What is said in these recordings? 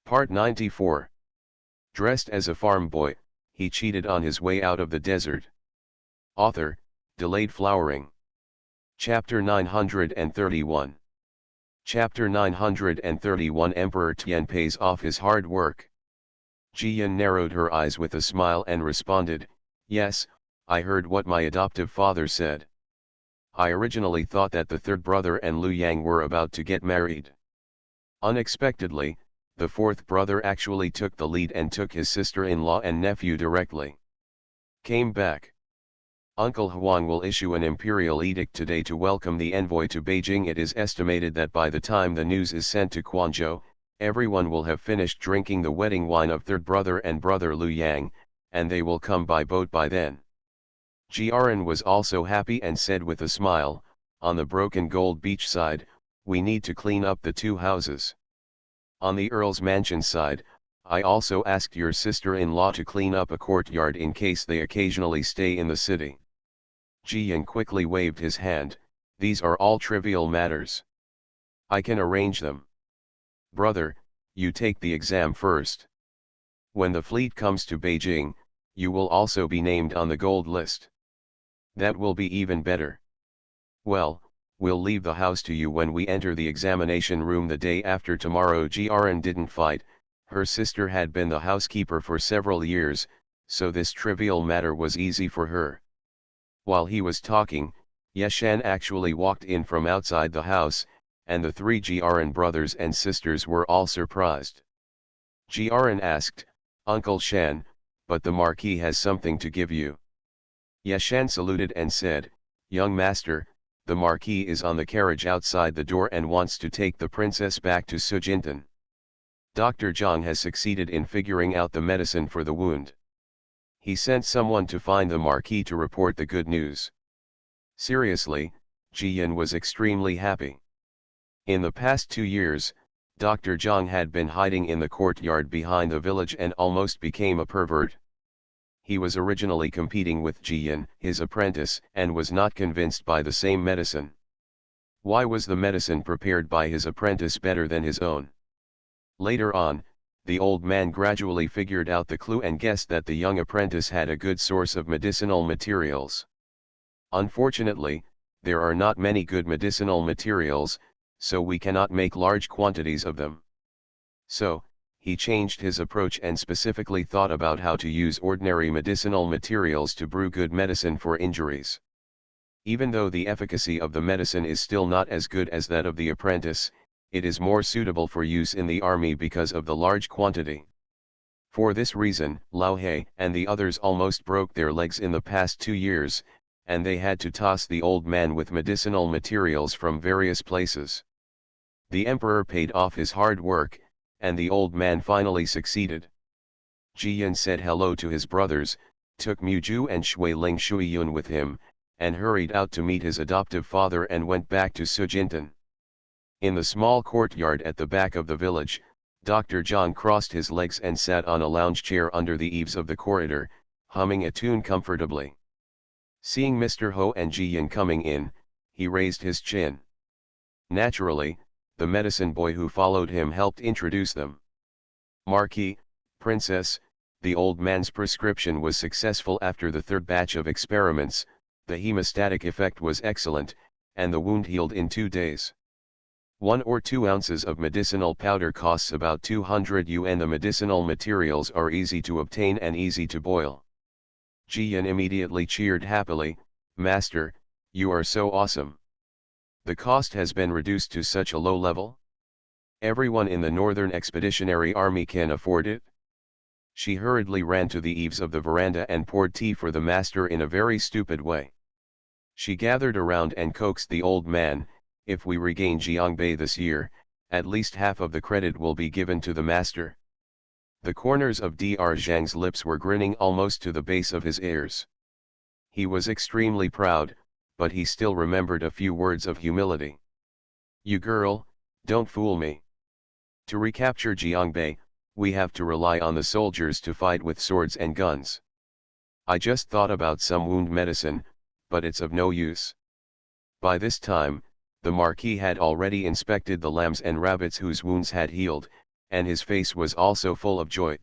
Part 94. Dressed as a farm boy, he cheated on his way out of the desert. Author, Delayed Flowering. Chapter 931. Chapter 931 Emperor Tian pays off his hard work. Jiyan narrowed her eyes with a smile and responded, "Yes, I heard what my adoptive father said. I originally thought that the third brother and Liu Yang were about to get married. Unexpectedly, the fourth brother actually took the lead and took his sister-in-law and nephew directly. Came back. Uncle Huang will issue an imperial edict today to welcome the envoy to Beijing. It is estimated that by the time the news is sent to Quanzhou, everyone will have finished drinking the wedding wine of third brother and brother Liu Yang, and they will come by boat by then." Jiaran was also happy and said with a smile, "On the broken gold beach side, we need to clean up the two houses. On the Earl's mansion side, I also asked your sister-in-law to clean up a courtyard in case they occasionally stay in the city." Jiyan quickly waved his hand, "These are all trivial matters. I can arrange them. Brother, you take the exam first. When the fleet comes to Beijing, you will also be named on the gold list. That will be even better. Well, we'll leave the house to you when we enter the examination room the day after tomorrow." Jiaran didn't fight. Her sister had been the housekeeper for several years, so this trivial matter was easy for her. While he was talking, Yeshan actually walked in from outside the house, and the three Jiaran brothers and sisters were all surprised. Jiaran asked, "Uncle Shan, but the Marquis has something to give you." Yeshan saluted and said, "Young master, the Marquis is on the carriage outside the door and wants to take the princess back to Sujintan. Dr. Zhang has succeeded in figuring out the medicine for the wound. He sent someone to find the Marquis to report the good news." Seriously, Jiyan was extremely happy. In the past 2 years, Dr. Zhang had been hiding in the courtyard behind the village and almost became a pervert. He was originally competing with Jiyan, his apprentice, and was not convinced by the same medicine. Why was the medicine prepared by his apprentice better than his own? Later on, the old man gradually figured out the clue and guessed that the young apprentice had a good source of medicinal materials. Unfortunately, there are not many good medicinal materials, so we cannot make large quantities of them. So, he changed his approach and specifically thought about how to use ordinary medicinal materials to brew good medicine for injuries. Even though the efficacy of the medicine is still not as good as that of the apprentice, it is more suitable for use in the army because of the large quantity. For this reason, Lao He and the others almost broke their legs in the past 2 years, and they had to toss the old man with medicinal materials from various places. The emperor paid off his hard work, and the old man finally succeeded. Jiyan said hello to his brothers, took Muju and Shuiling Shuiyun with him, and hurried out to meet his adoptive father and went back to Sujintan. In the small courtyard at the back of the village, Dr. Zhang crossed his legs and sat on a lounge chair under the eaves of the corridor, humming a tune comfortably. Seeing Mr. Ho and Jiyan coming in, he raised his chin. Naturally, the medicine boy who followed him helped introduce them. "Marquis, Princess, the old man's prescription was successful after the third batch of experiments, the hemostatic effect was excellent, and the wound healed in 2 days. 1 or 2 ounces of medicinal powder costs about 200 yuan. The medicinal materials are easy to obtain and easy to boil." Jiyan immediately cheered happily, "Master, you are so awesome. The cost has been reduced to such a low level? Everyone in the Northern Expeditionary Army can afford it?" She hurriedly ran to the eaves of the veranda and poured tea for the master in a very stupid way. She gathered around and coaxed the old man, "If we regain Jiangbei this year, at least half of the credit will be given to the master." The corners of Dr. Zhang's lips were grinning almost to the base of his ears. He was extremely proud, but he still remembered a few words of humility. "You girl, don't fool me. To recapture Jiangbei, we have to rely on the soldiers to fight with swords and guns. I just thought about some wound medicine, but it's of no use." By this time, the Marquis had already inspected the lambs and rabbits whose wounds had healed, and his face was also full of joy.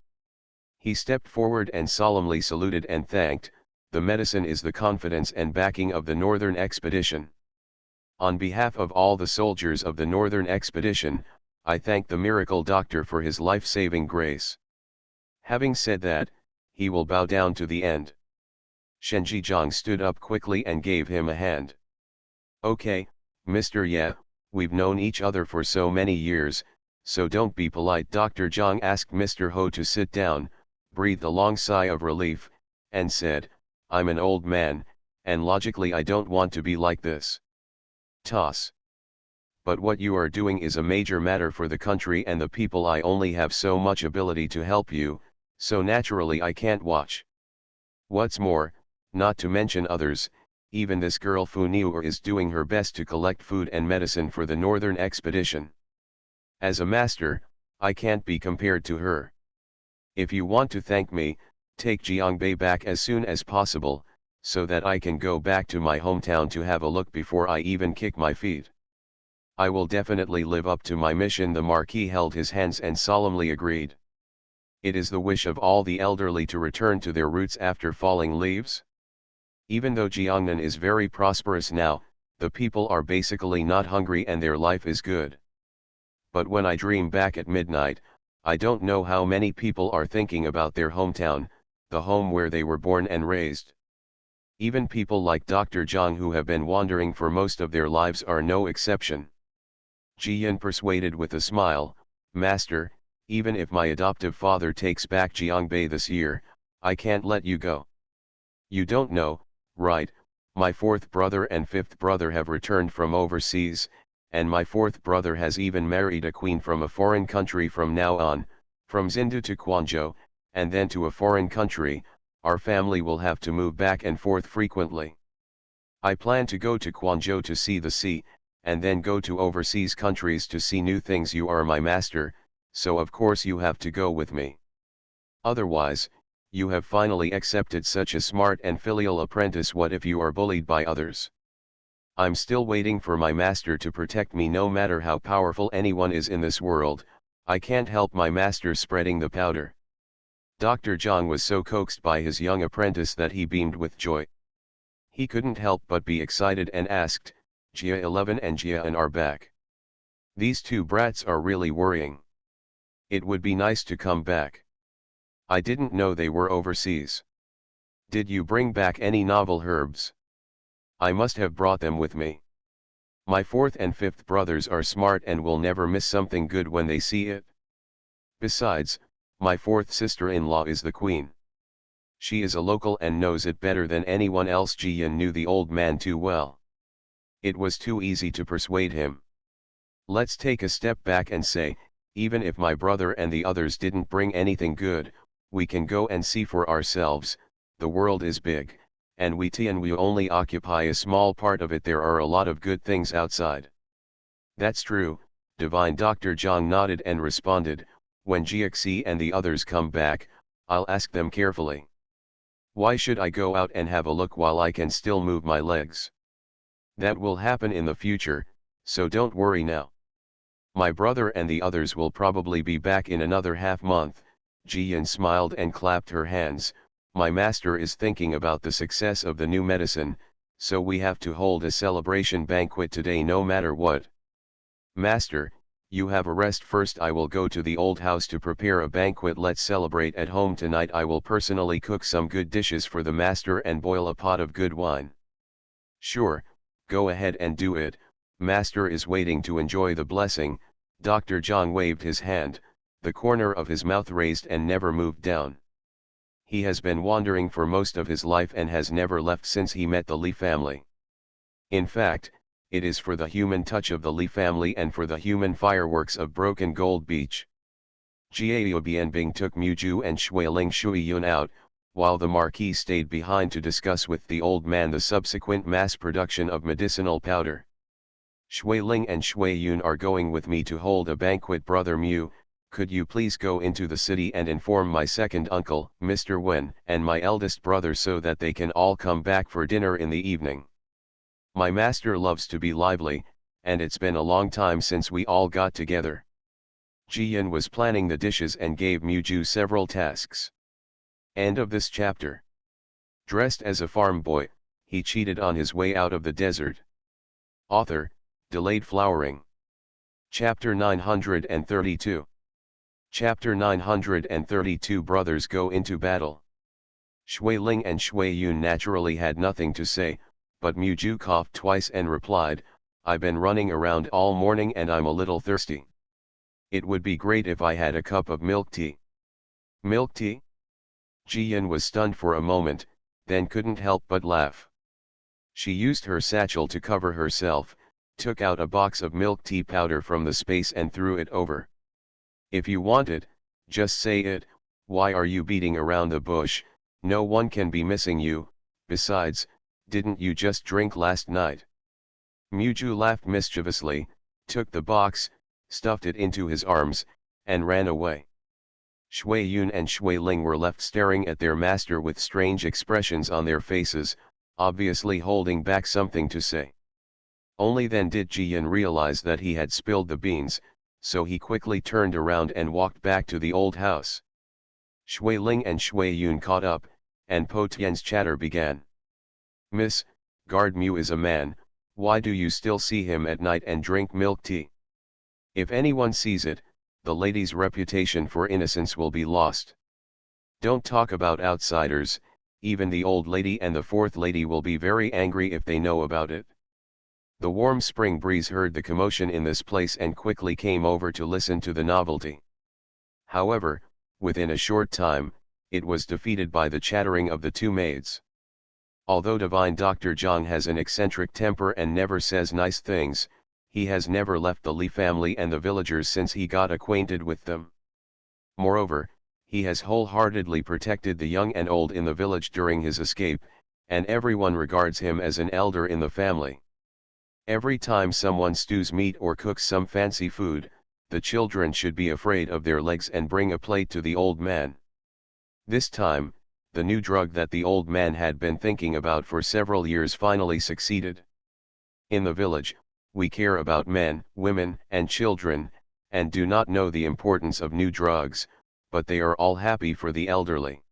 He stepped forward and solemnly saluted and thanked, "The medicine is the confidence and backing of the Northern Expedition. On behalf of all the soldiers of the Northern Expedition, I thank the miracle doctor for his life-saving grace." Having said that, he will bow down to the end. Shen Zhijiang stood up quickly and gave him a hand. "Okay, Mr. Ye, we've known each other for so many years, so don't be polite." Dr. Zhang asked Mr. Ho to sit down, breathed a long sigh of relief, and said, "I'm an old man, and logically I don't want to be like this. Toss. But what you are doing is a major matter for the country and the people. I only have so much ability to help you, so naturally I can't watch. What's more, not to mention others, even this girl Fu Niu is doing her best to collect food and medicine for the Northern Expedition. As a master, I can't be compared to her. If you want to thank me, take Jiangbei back as soon as possible, so that I can go back to my hometown to have a look before I even kick my feet." "I will definitely live up to my mission." The Marquis held his hands and solemnly agreed. It is the wish of all the elderly to return to their roots after falling leaves. Even though Jiangnan is very prosperous now, the people are basically not hungry and their life is good. But when I dream back at midnight, I don't know how many people are thinking about their hometown, the home where they were born and raised. Even people like Dr. Zhang, who have been wandering for most of their lives, are no exception. Ji Yin persuaded with a smile, "Master, even if my adoptive father takes back Jiangbei this year, I can't let you go. You don't know, right, my fourth brother and fifth brother have returned from overseas, and my fourth brother has even married a queen from a foreign country. From now on, from Xindu to Quanzhou, and then to a foreign country, our family will have to move back and forth frequently. I plan to go to Quanzhou to see the sea, and then go to overseas countries to see new things. You are my master, so of course you have to go with me. Otherwise, you have finally accepted such a smart and filial apprentice. What if you are bullied by others? I'm still waiting for my master to protect me. No matter how powerful anyone is in this world, I can't help my master spreading the powder." Dr. Zhang was so coaxed by his young apprentice that he beamed with joy. He couldn't help but be excited and asked, "Jia 11 and Jia An are back. These two brats are really worrying. It would be nice to come back. I didn't know they were overseas. Did you bring back any novel herbs? I must have brought them with me. My fourth and fifth brothers are smart and will never miss something good when they see it. Besides, my fourth sister-in-law is the queen. She is a local and knows it better than anyone else." Ji Yin knew the old man too well. It was too easy to persuade him. "Let's take a step back and say, even if my brother and the others didn't bring anything good, we can go and see for ourselves. The world is big, and we only occupy a small part of it. There are a lot of good things outside." "That's true," Divine Dr. Zhang nodded and responded, "When Jiaxi and the others come back, I'll ask them carefully. Why should I go out and have a look while I can still move my legs? That will happen in the future, so don't worry now. My brother and the others will probably be back in another half-month." Ji Yin smiled and clapped her hands. "My master is thinking about the success of the new medicine, so we have to hold a celebration banquet today no matter what. Master, you have a rest first. I will go to the old house to prepare a banquet. Let's celebrate at home tonight. I will personally cook some good dishes for the master and boil a pot of good wine." "Sure, go ahead and do it, master is waiting to enjoy the blessing." Dr. Zhang waved his hand, the corner of his mouth raised and never moved down. He has been wandering for most of his life and has never left since he met the Li family. In fact, it is for the human touch of the Li family and for the human fireworks of Broken Gold Beach. Jiao Bianbing took Muju and Shuiling Shuiyun out, while the Marquis stayed behind to discuss with the old man the subsequent mass production of medicinal powder. "Shuiling and Shuiyun are going with me to hold a banquet. Brother Mu, could you please go into the city and inform my second uncle, Mr. Wen, and my eldest brother so that they can all come back for dinner in the evening? My master loves to be lively, and it's been a long time since we all got together." Jian was planning the dishes and gave Muju several tasks. End of this chapter. Dressed as a farm boy, he cheated on his way out of the desert. Author, Delayed Flowering. Chapter 932. Chapter 932 Brothers go into battle. Shui Ling and Shui Yun naturally had nothing to say, but Muju coughed twice and replied, "I've been running around all morning and I'm a little thirsty. It would be great if I had a cup of milk tea." Milk tea? Jian was stunned for a moment, then couldn't help but laugh. She used her satchel to cover herself, took out a box of milk tea powder from the space and threw it over. "If you want it, just say it. Why are you beating around the bush? No one can be missing you. Besides, didn't you just drink last night?" Muju laughed mischievously, took the box, stuffed it into his arms, and ran away. Shui Yun and Shui Ling were left staring at their master with strange expressions on their faces, obviously holding back something to say. Only then did Jian realize that he had spilled the beans, so he quickly turned around and walked back to the old house. Shui Ling and Shui Yun caught up, and Po Tian's chatter began. "Miss, Guard Mu is a man, why do you still see him at night and drink milk tea? If anyone sees it, the lady's reputation for innocence will be lost. Don't talk about outsiders, even the old lady and the fourth lady will be very angry if they know about it." The warm spring breeze heard the commotion in this place and quickly came over to listen to the novelty. However, within a short time, it was defeated by the chattering of the two maids. Although divine Dr. Zhang has an eccentric temper and never says nice things, he has never left the Li family and the villagers since he got acquainted with them. Moreover, he has wholeheartedly protected the young and old in the village during his escape, and everyone regards him as an elder in the family. Every time someone stews meat or cooks some fancy food, the children should be afraid of their legs and bring a plate to the old man. This time, the new drug that the old man had been thinking about for several years finally succeeded. In the village, we care about men, women, and children, and do not know the importance of new drugs, but they are all happy for the elderly.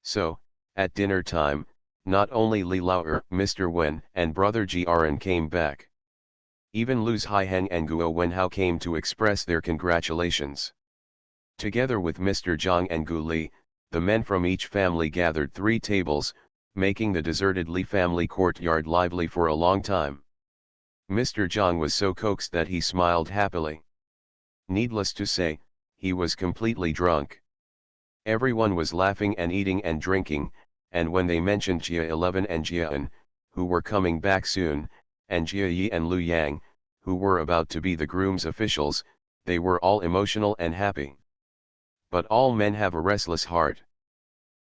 So, at dinner time, not only Li Laoer, Mr. Wen, and brother Jiaren came back. Even Luz Haiheng and Guo Wenhao came to express their congratulations. Together with Mr. Zhang and Gu Li, the men from each family gathered 3 tables, making the deserted Li family courtyard lively for a long time. Mr. Zhang was so coaxed that he smiled happily. Needless to say, he was completely drunk. Everyone was laughing and eating and drinking, and when they mentioned Jia 11 and Jia An, who were coming back soon, and Jia Yi and Lu Yang, who were about to be the groom's officials, they were all emotional and happy. But all men have a restless heart.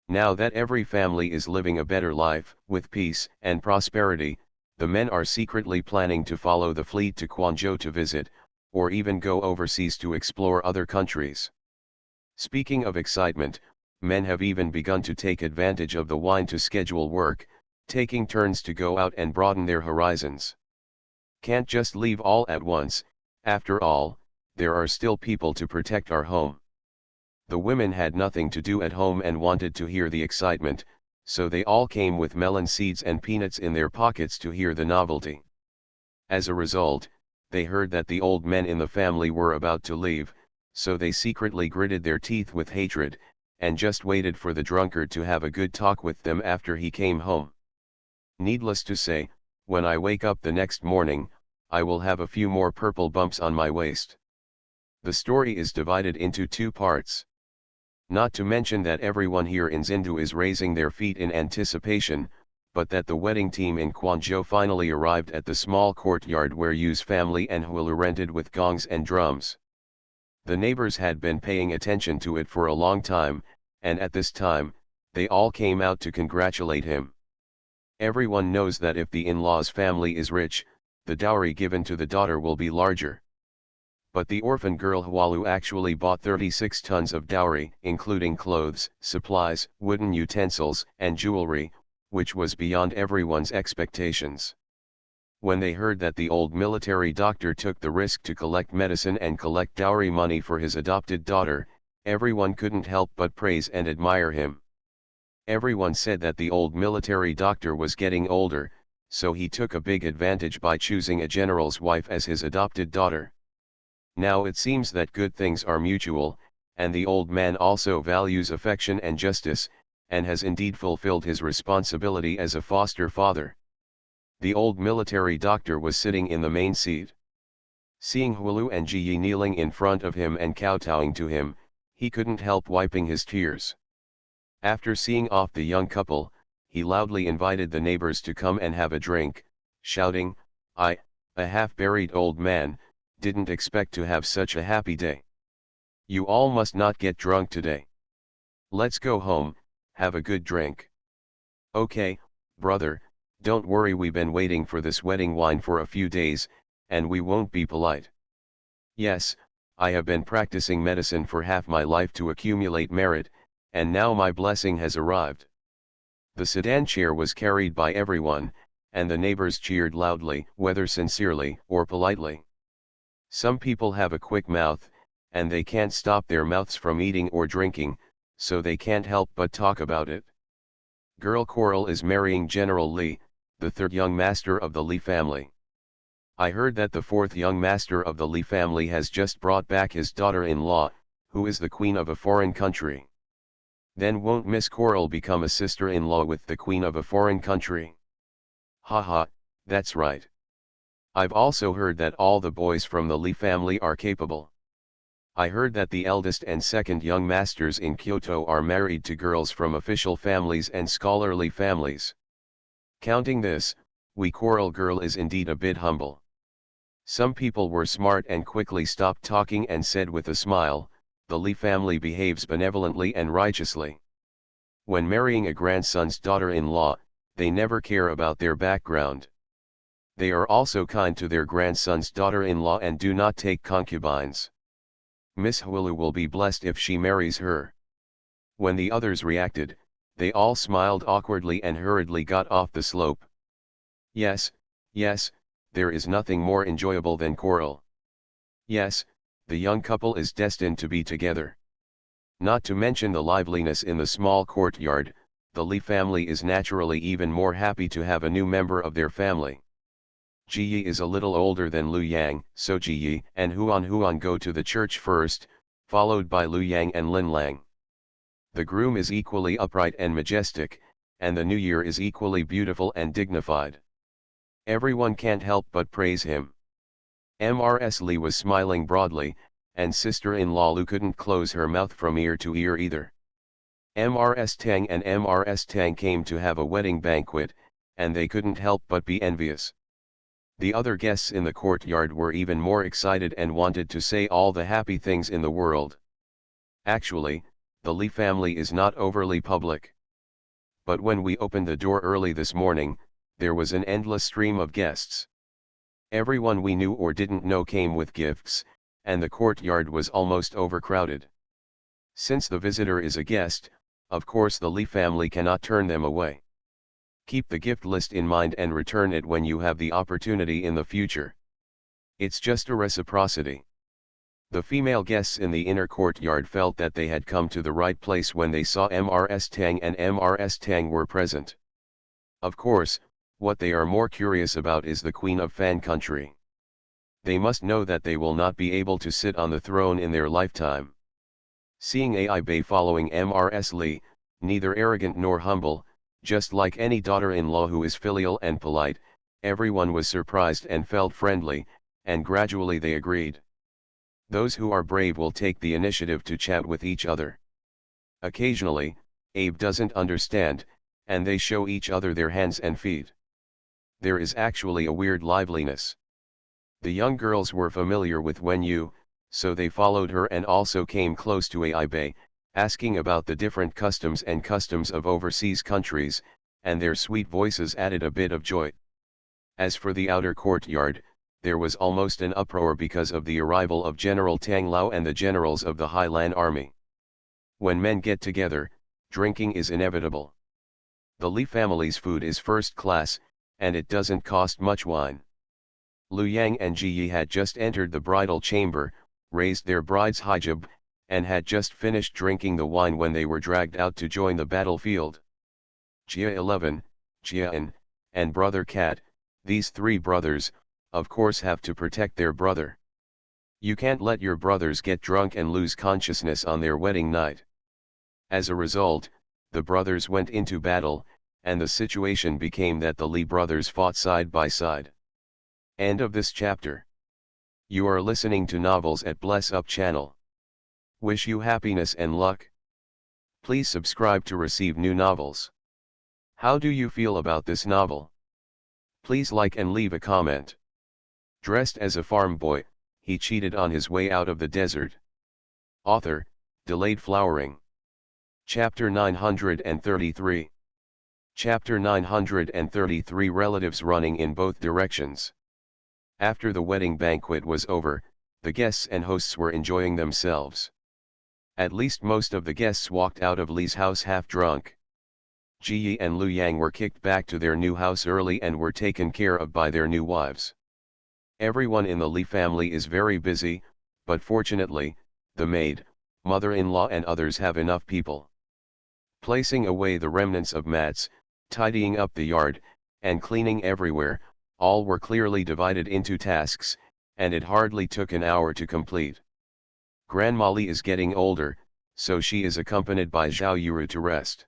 Now that every family is living a better life, with peace and prosperity, the men are secretly planning to follow the fleet to Quanzhou to visit, or even go overseas to explore other countries. Speaking of excitement, men have even begun to take advantage of the wine to schedule work, taking turns to go out and broaden their horizons. Can't just leave all at once, after all, there are still people to protect our home. The women had nothing to do at home and wanted to hear the excitement, so they all came with melon seeds and peanuts in their pockets to hear the novelty. As a result, they heard that the old men in the family were about to leave, so they secretly gritted their teeth with hatred, and just waited for the drunkard to have a good talk with them after he came home. Needless to say, when I wake up the next morning, I will have a few more purple bumps on my waist. The story is divided into 2 parts. Not to mention that everyone here in Zindu is raising their feet in anticipation, but that the wedding team in Quanzhou finally arrived at the small courtyard where Yu's family and Huilu rented with gongs and drums. The neighbors had been paying attention to it for a long time, and at this time, they all came out to congratulate him. Everyone knows that if the in-law's family is rich, the dowry given to the daughter will be larger. But the orphan girl Hualu actually bought 36 tons of dowry, including clothes, supplies, wooden utensils, and jewelry, which was beyond everyone's expectations. When they heard that the old military doctor took the risk to collect medicine and collect dowry money for his adopted daughter, everyone couldn't help but praise and admire him. Everyone said that the old military doctor was getting older, so he took a big advantage by choosing a general's wife as his adopted daughter. Now it seems that good things are mutual, and the old man also values affection and justice, and has indeed fulfilled his responsibility as a foster father. The old military doctor was sitting in the main seat. Seeing Hulu and Ji Yi kneeling in front of him and kowtowing to him, he couldn't help wiping his tears. After seeing off the young couple, he loudly invited the neighbors to come and have a drink, shouting, "I, a half-buried old man, didn't expect to have such a happy day. You all must not get drunk today. Let's go home, have a good drink." "Okay, brother, don't worry, we've been waiting for this wedding wine for a few days, and we won't be polite." "Yes, I have been practicing medicine for half my life to accumulate merit, and now my blessing has arrived." The sedan chair was carried by everyone, and the neighbors cheered loudly, whether sincerely or politely. Some people have a quick mouth, and they can't stop their mouths from eating or drinking, so they can't help but talk about it. Girl Coral is marrying General Li, the third young master of the Li family. I heard that the fourth young master of the Li family has just brought back his daughter-in-law, who is the queen of a foreign country. Then won't Miss Coral become a sister-in-law with the queen of a foreign country? Haha, that's right. I've also heard that all the boys from the Li family are capable. I heard that the eldest and second young masters in Kyoto are married to girls from official families and scholarly families. Counting this, we Coral girl is indeed a bit humble. Some people were smart and quickly stopped talking and said with a smile, "The Li family behaves benevolently and righteously. When marrying a grandson's daughter-in-law, they never care about their background. They are also kind to their grandson's daughter-in-law and do not take concubines. Miss Hulu will be blessed if she marries her." When the others reacted, they all smiled awkwardly and hurriedly got off the slope. Yes, yes, there is nothing more enjoyable than Coral. Yes, the young couple is destined to be together. Not to mention the liveliness in the small courtyard, the Li family is naturally even more happy to have a new member of their family. Ji Yi is a little older than Lu Yang, so Ji Yi and Huan go to the church first, followed by Lu Yang and Lin Lang. The groom is equally upright and majestic, and the new year is equally beautiful and dignified. Everyone can't help but praise him. Mrs. Li was smiling broadly, and sister-in-law Lu couldn't close her mouth from ear to ear either. Mrs. Tang and Mrs. Tang came to have a wedding banquet, and they couldn't help but be envious. The other guests in the courtyard were even more excited and wanted to say all the happy things in the world. Actually, the Li family is not overly public. But when we opened the door early this morning, there was an endless stream of guests. Everyone we knew or didn't know came with gifts, and the courtyard was almost overcrowded. Since the visitor is a guest, of course the Li family cannot turn them away. Keep the gift list in mind and return it when you have the opportunity in the future. It's just a reciprocity. The female guests in the inner courtyard felt that they had come to the right place when they saw Mrs. Tang and Mrs. Tang were present. Of course, what they are more curious about is the Queen of Fan Country. They must know that they will not be able to sit on the throne in their lifetime. Seeing Ai Bei following Mrs. Li, neither arrogant nor humble, just like any daughter-in-law who is filial and polite, everyone was surprised and felt friendly, and gradually they agreed. Those who are brave will take the initiative to chat with each other. Occasionally, Abe doesn't understand, and they show each other their hands and feet. There is actually a weird liveliness. The young girls were familiar with Wen Yu, so they followed her and also came close to Ai Bei, asking about the different customs of overseas countries, and their sweet voices added a bit of joy. As for the outer courtyard, there was almost an uproar because of the arrival of General Tang Lao and the generals of the Highland Army. When men get together, drinking is inevitable. The Li family's food is first class, and it doesn't cost much wine. Lu Yang and Ji Yi had just entered the bridal chamber, raised their bride's hijab, and had just finished drinking the wine when they were dragged out to join the battlefield. Jia 11, Jian, and brother Cat, these three brothers, of course have to protect their brother. You can't let your brothers get drunk and lose consciousness on their wedding night. As a result, the brothers went into battle, and the situation became that the Li brothers fought side by side. End of this chapter. You are listening to Novels at Bless Up channel. Wish you happiness and luck. Please subscribe to receive new novels. How do you feel about this novel? Please like and leave a comment. Dressed as a farm boy, he cheated on his way out of the desert. Author, Delayed Flowering. Chapter 933. Chapter 933 Relatives running in both directions. After the wedding banquet was over, the guests and hosts were enjoying themselves. At least most of the guests walked out of Li's house half drunk. Ji Yi and Lu Yang were kicked back to their new house early and were taken care of by their new wives. Everyone in the Li family is very busy, but fortunately, the maid, mother-in-law and others have enough people. Placing away the remnants of mats, tidying up the yard, and cleaning everywhere, all were clearly divided into tasks, and it hardly took an hour to complete. Grandma Li is getting older, so she is accompanied by Zhao Yuru to rest.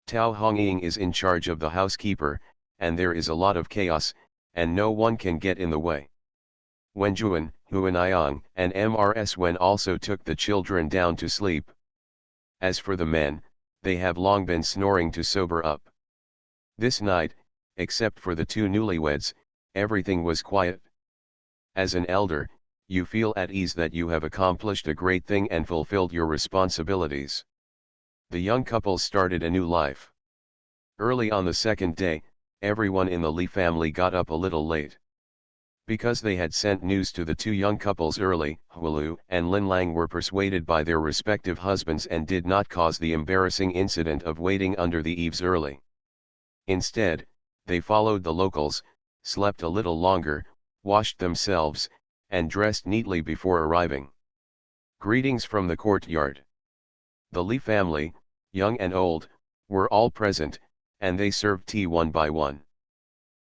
Tao Hongying is in charge of the housekeeper, and there is a lot of chaos, and no one can get in the way. Wenjuan, Huanayang, and Mrs. Wen also took the children down to sleep. As for the men, they have long been snoring to sober up. This night, except for the two newlyweds, everything was quiet. As an elder, you feel at ease that you have accomplished a great thing and fulfilled your responsibilities. The young couple started a new life. Early on the second day, everyone in the Li family got up a little late. Because they had sent news to the two young couples early, Hualu and Lin Lang were persuaded by their respective husbands and did not cause the embarrassing incident of waiting under the eaves early. Instead, they followed the locals, slept a little longer, washed themselves, and dressed neatly before arriving. Greetings from the courtyard. The Li family, young and old, were all present, and they served tea one by one.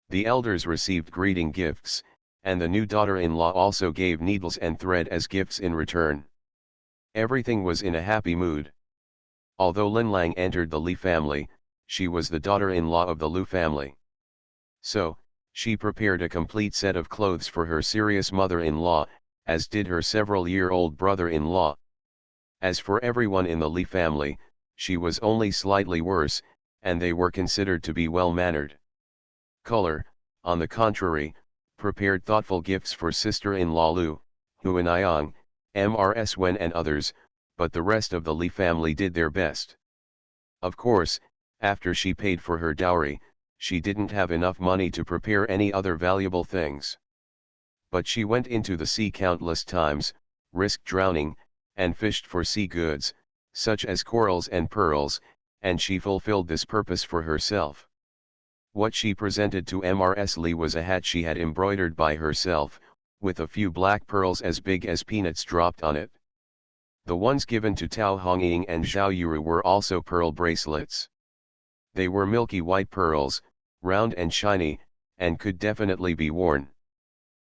The elders received greeting gifts, and the new daughter-in-law also gave needles and thread as gifts in return. Everything was in a happy mood. Although Lin Lang entered the Li family, she was the daughter-in-law of the Lu family. So, she prepared a complete set of clothes for her serious mother-in-law, as did her several-year-old brother-in-law. As for everyone in the Li family, she was only slightly worse, and they were considered to be well-mannered. Color, on the contrary, prepared thoughtful gifts for sister-in-law Lu, Huanayang, Mrs. Wen and others, but the rest of the Li family did their best. Of course, after she paid for her dowry, she didn't have enough money to prepare any other valuable things. But she went into the sea countless times, risked drowning, and fished for sea goods, such as corals and pearls, and she fulfilled this purpose for herself. What she presented to Mrs. Li was a hat she had embroidered by herself, with a few black pearls as big as peanuts dropped on it. The ones given to Tao Hongying and Zhao Yuru were also pearl bracelets. They were milky white pearls, round and shiny, and could definitely be worn.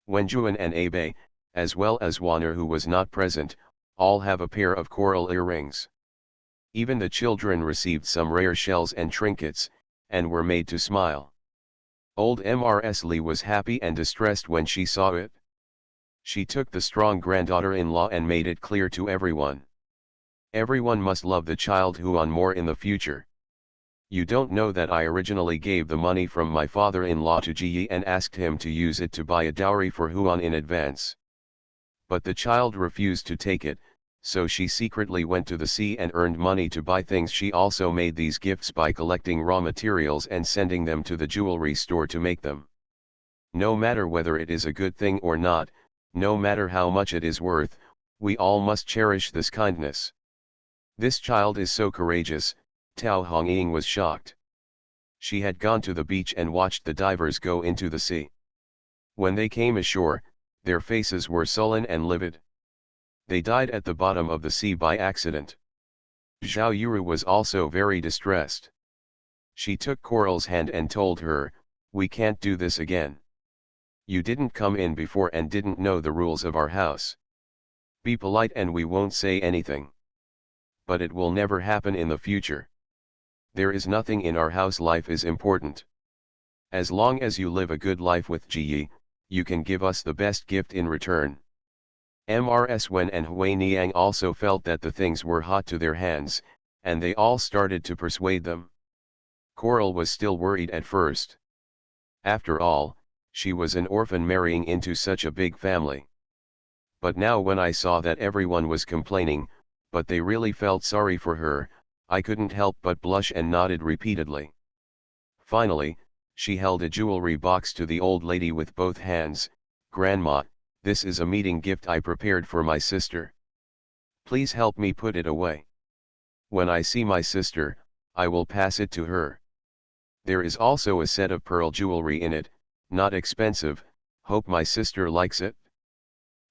Wenjuan and Abe, as well as Wanner who was not present, all have a pair of coral earrings. Even the children received some rare shells and trinkets, and were made to smile. Old Mrs. Li was happy and distressed when she saw it. She took the strong granddaughter-in-law and made it clear to everyone. Everyone must love the child Huan more in the future. You don't know that I originally gave the money from my father-in-law to Ji Yi and asked him to use it to buy a dowry for Huan in advance. But the child refused to take it, so she secretly went to the sea and earned money to buy things. She also made these gifts by collecting raw materials and sending them to the jewelry store to make them. No matter whether it is a good thing or not, no matter how much it is worth, we all must cherish this kindness. This child is so courageous, Tao Hongying was shocked. She had gone to the beach and watched the divers go into the sea. When they came ashore, their faces were sullen and livid. They died at the bottom of the sea by accident. Zhao Yuru was also very distressed. She took Coral's hand and told her, "We can't do this again. You didn't come in before and didn't know the rules of our house. Be polite and we won't say anything. But it will never happen in the future. There is nothing in our house. Life is important. As long as you live a good life with Ji, you can give us the best gift in return." Mrs. Wen and Hui Niang also felt that the things were hot to their hands, and they all started to persuade them. Coral was still worried at first. After all, she was an orphan marrying into such a big family. But now when I saw that everyone was complaining, but they really felt sorry for her, I couldn't help but blush and nodded repeatedly. Finally, she held a jewelry box to the old lady with both hands. "Grandma, this is a meeting gift I prepared for my sister. Please help me put it away. When I see my sister, I will pass it to her. There is also a set of pearl jewelry in it, not expensive. Hope my sister likes it."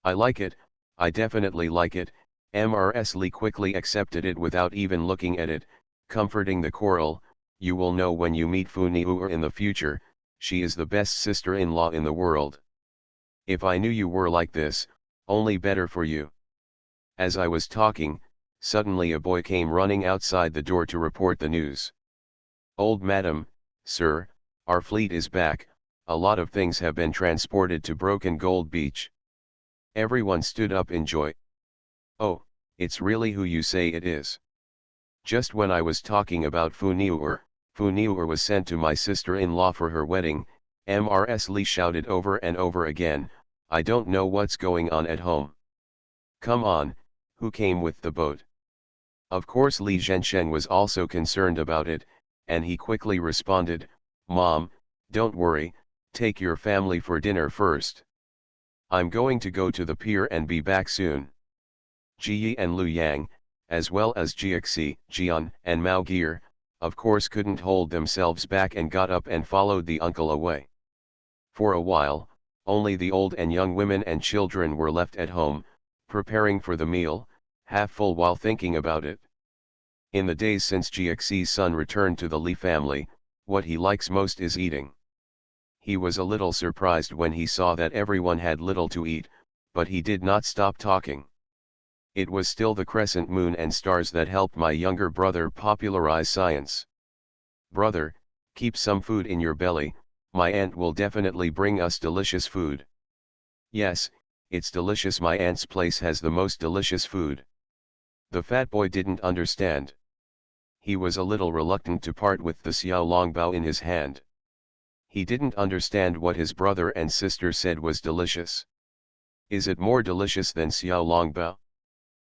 "I like it, I definitely like it." Mrs. Lee quickly accepted it without even looking at it, comforting the Coral. "You will know when you meet Fu Niu in the future, she is the best sister-in-law in the world. If I knew you were like this, only better for you." As I was talking, suddenly a boy came running outside the door to report the news. "Old madam, sir, our fleet is back, a lot of things have been transported to Broken Gold Beach." Everyone stood up in joy. "Oh, it's really who you say it is. Just when I was talking about Fu Niu was sent to my sister-in-law for her wedding." Mrs. Lee shouted over and over again, "I don't know what's going on at home. Come on, who came with the boat?" Of course Li Zhensheng was also concerned about it, and he quickly responded, "Mom, don't worry, take your family for dinner first. I'm going to go to the pier and be back soon." Ji Yi and Lu Yang, as well as Jiaxi, Jian, and Mao Gear, of course couldn't hold themselves back and got up and followed the uncle away. For a while, only the old and young women and children were left at home, preparing for the meal, half full while thinking about it. In the days since Jiaxi's son returned to the Li family, what he likes most is eating. He was a little surprised when he saw that everyone had little to eat, but he did not stop talking. "It was still the crescent moon and stars that helped my younger brother popularize science. Brother, keep some food in your belly, my aunt will definitely bring us delicious food." "Yes, it's delicious. My aunt's place has the most delicious food." The fat boy didn't understand. He was a little reluctant to part with the xiao longbao in his hand. He didn't understand what his brother and sister said was delicious. Is it more delicious than xiao longbao?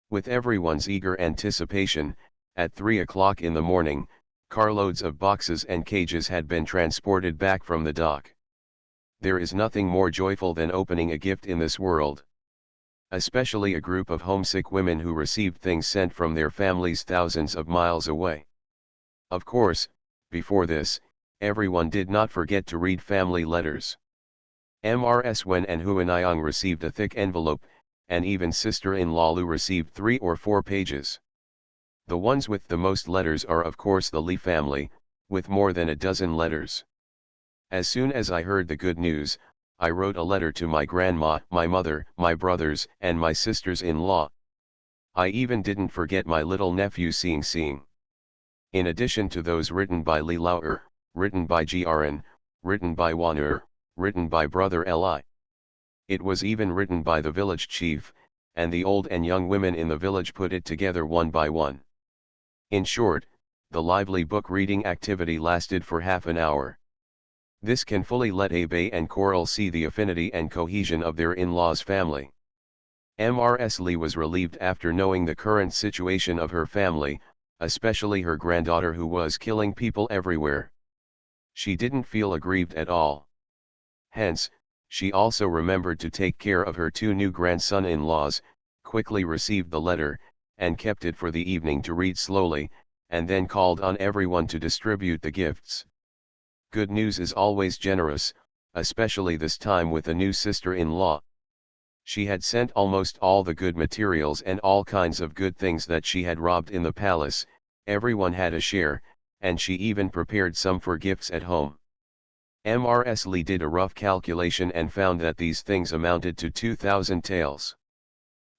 With everyone's eager anticipation, at 3 o'clock in the morning, carloads of boxes and cages had been transported back from the dock. There is nothing more joyful than opening a gift in this world. Especially a group of homesick women who received things sent from their families thousands of miles away. Of course, before this, everyone did not forget to read family letters. Mrs. Wen and Huaniang received a thick envelope, and even sister-in-law Lu received 3 or 4 pages. The ones with the most letters are of course the Li family, with more than a dozen letters. As soon as I heard the good news, I wrote a letter to my grandma, my mother, my brothers, and my sisters-in-law. I even didn't forget my little nephew Xing. In addition to those written by Li Laoer, written by Jiaren, written by Waner, written by brother Li. It was even written by the village chief, and the old and young women in the village put it together one by one. In short, the lively book reading activity lasted for half an hour. This can fully let Abe and Coral see the affinity and cohesion of their in-laws' family. Mrs. Lee was relieved after knowing the current situation of her family, especially her granddaughter who was killing people everywhere. She didn't feel aggrieved at all. Hence, she also remembered to take care of her 2 new grandson-in-laws, quickly received the letter, and kept it for the evening to read slowly, and then called on everyone to distribute the gifts. Good news is always generous, especially this time with a new sister-in-law. She had sent almost all the good materials and all kinds of good things that she had robbed in the palace, everyone had a share, and she even prepared some for gifts at home. Mrs. Lee did a rough calculation and found that these things amounted to 2,000 taels.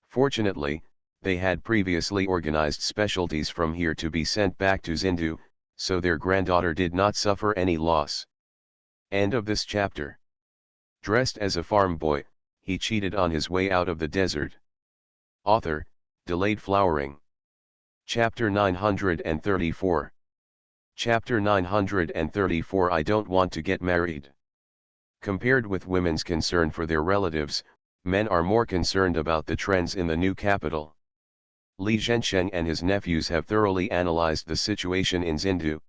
Fortunately, they had previously organized specialties from here to be sent back to Zindu, so their granddaughter did not suffer any loss. End of this chapter. Dressed as a farm boy, he cheated on his way out of the desert. Author, Delayed Flowering. Chapter 934. Chapter 934 I don't want to get married. Compared with women's concern for their relatives, men are more concerned about the trends in the new capital. Li Zhensheng and his nephews have thoroughly analyzed the situation in Zindu.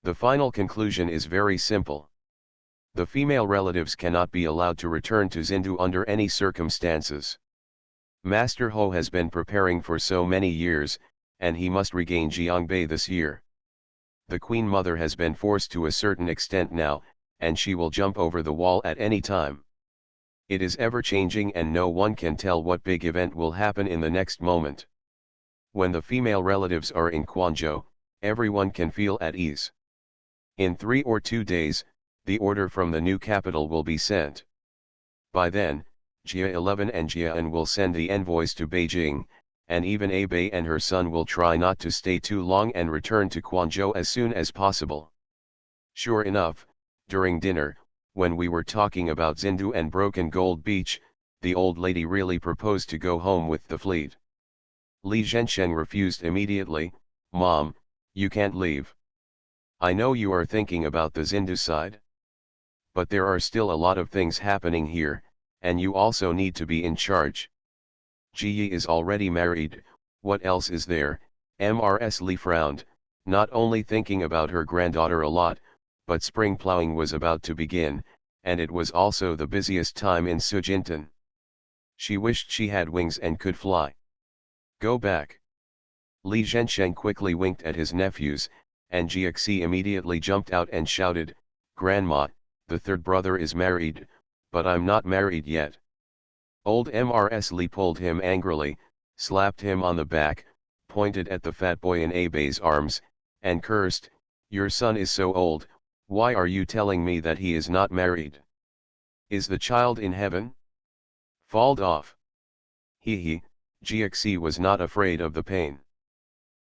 The final conclusion is very simple. The female relatives cannot be allowed to return to Zindu under any circumstances. Master Ho has been preparing for so many years, and he must regain Jiangbei this year. The Queen Mother has been forced to a certain extent now, and she will jump over the wall at any time. It is ever-changing and no one can tell what big event will happen in the next moment. When the female relatives are in Quanzhou, everyone can feel at ease. In 3 or 2 days, the order from the new capital will be sent. By then, Jia 11 and Jia An will send the envoys to Beijing, and even Abei and her son will try not to stay too long and return to Quanzhou as soon as possible. Sure enough, during dinner, when we were talking about Zindu and Broken Gold Beach, the old lady really proposed to go home with the fleet. Li Zhensheng refused immediately. "Mom, you can't leave. I know you are thinking about the Zindu side. But there are still a lot of things happening here, and you also need to be in charge. Ji Yi is already married, what else is there?" Mrs. Li frowned, not only thinking about her granddaughter a lot, but spring plowing was about to begin, and it was also the busiest time in Sujintan. She wished she had wings and could fly. "Go back." Li Zhensheng quickly winked at his nephews, and Jiaxi immediately jumped out and shouted, "Grandma, the third brother is married, but I'm not married yet." Old Mrs. Li pulled him angrily, slapped him on the back, pointed at the fat boy in Abei's arms, and cursed, "Your son is so old, why are you telling me that he is not married? Is the child in heaven? Falled off." He, Jiaxi was not afraid of the pain.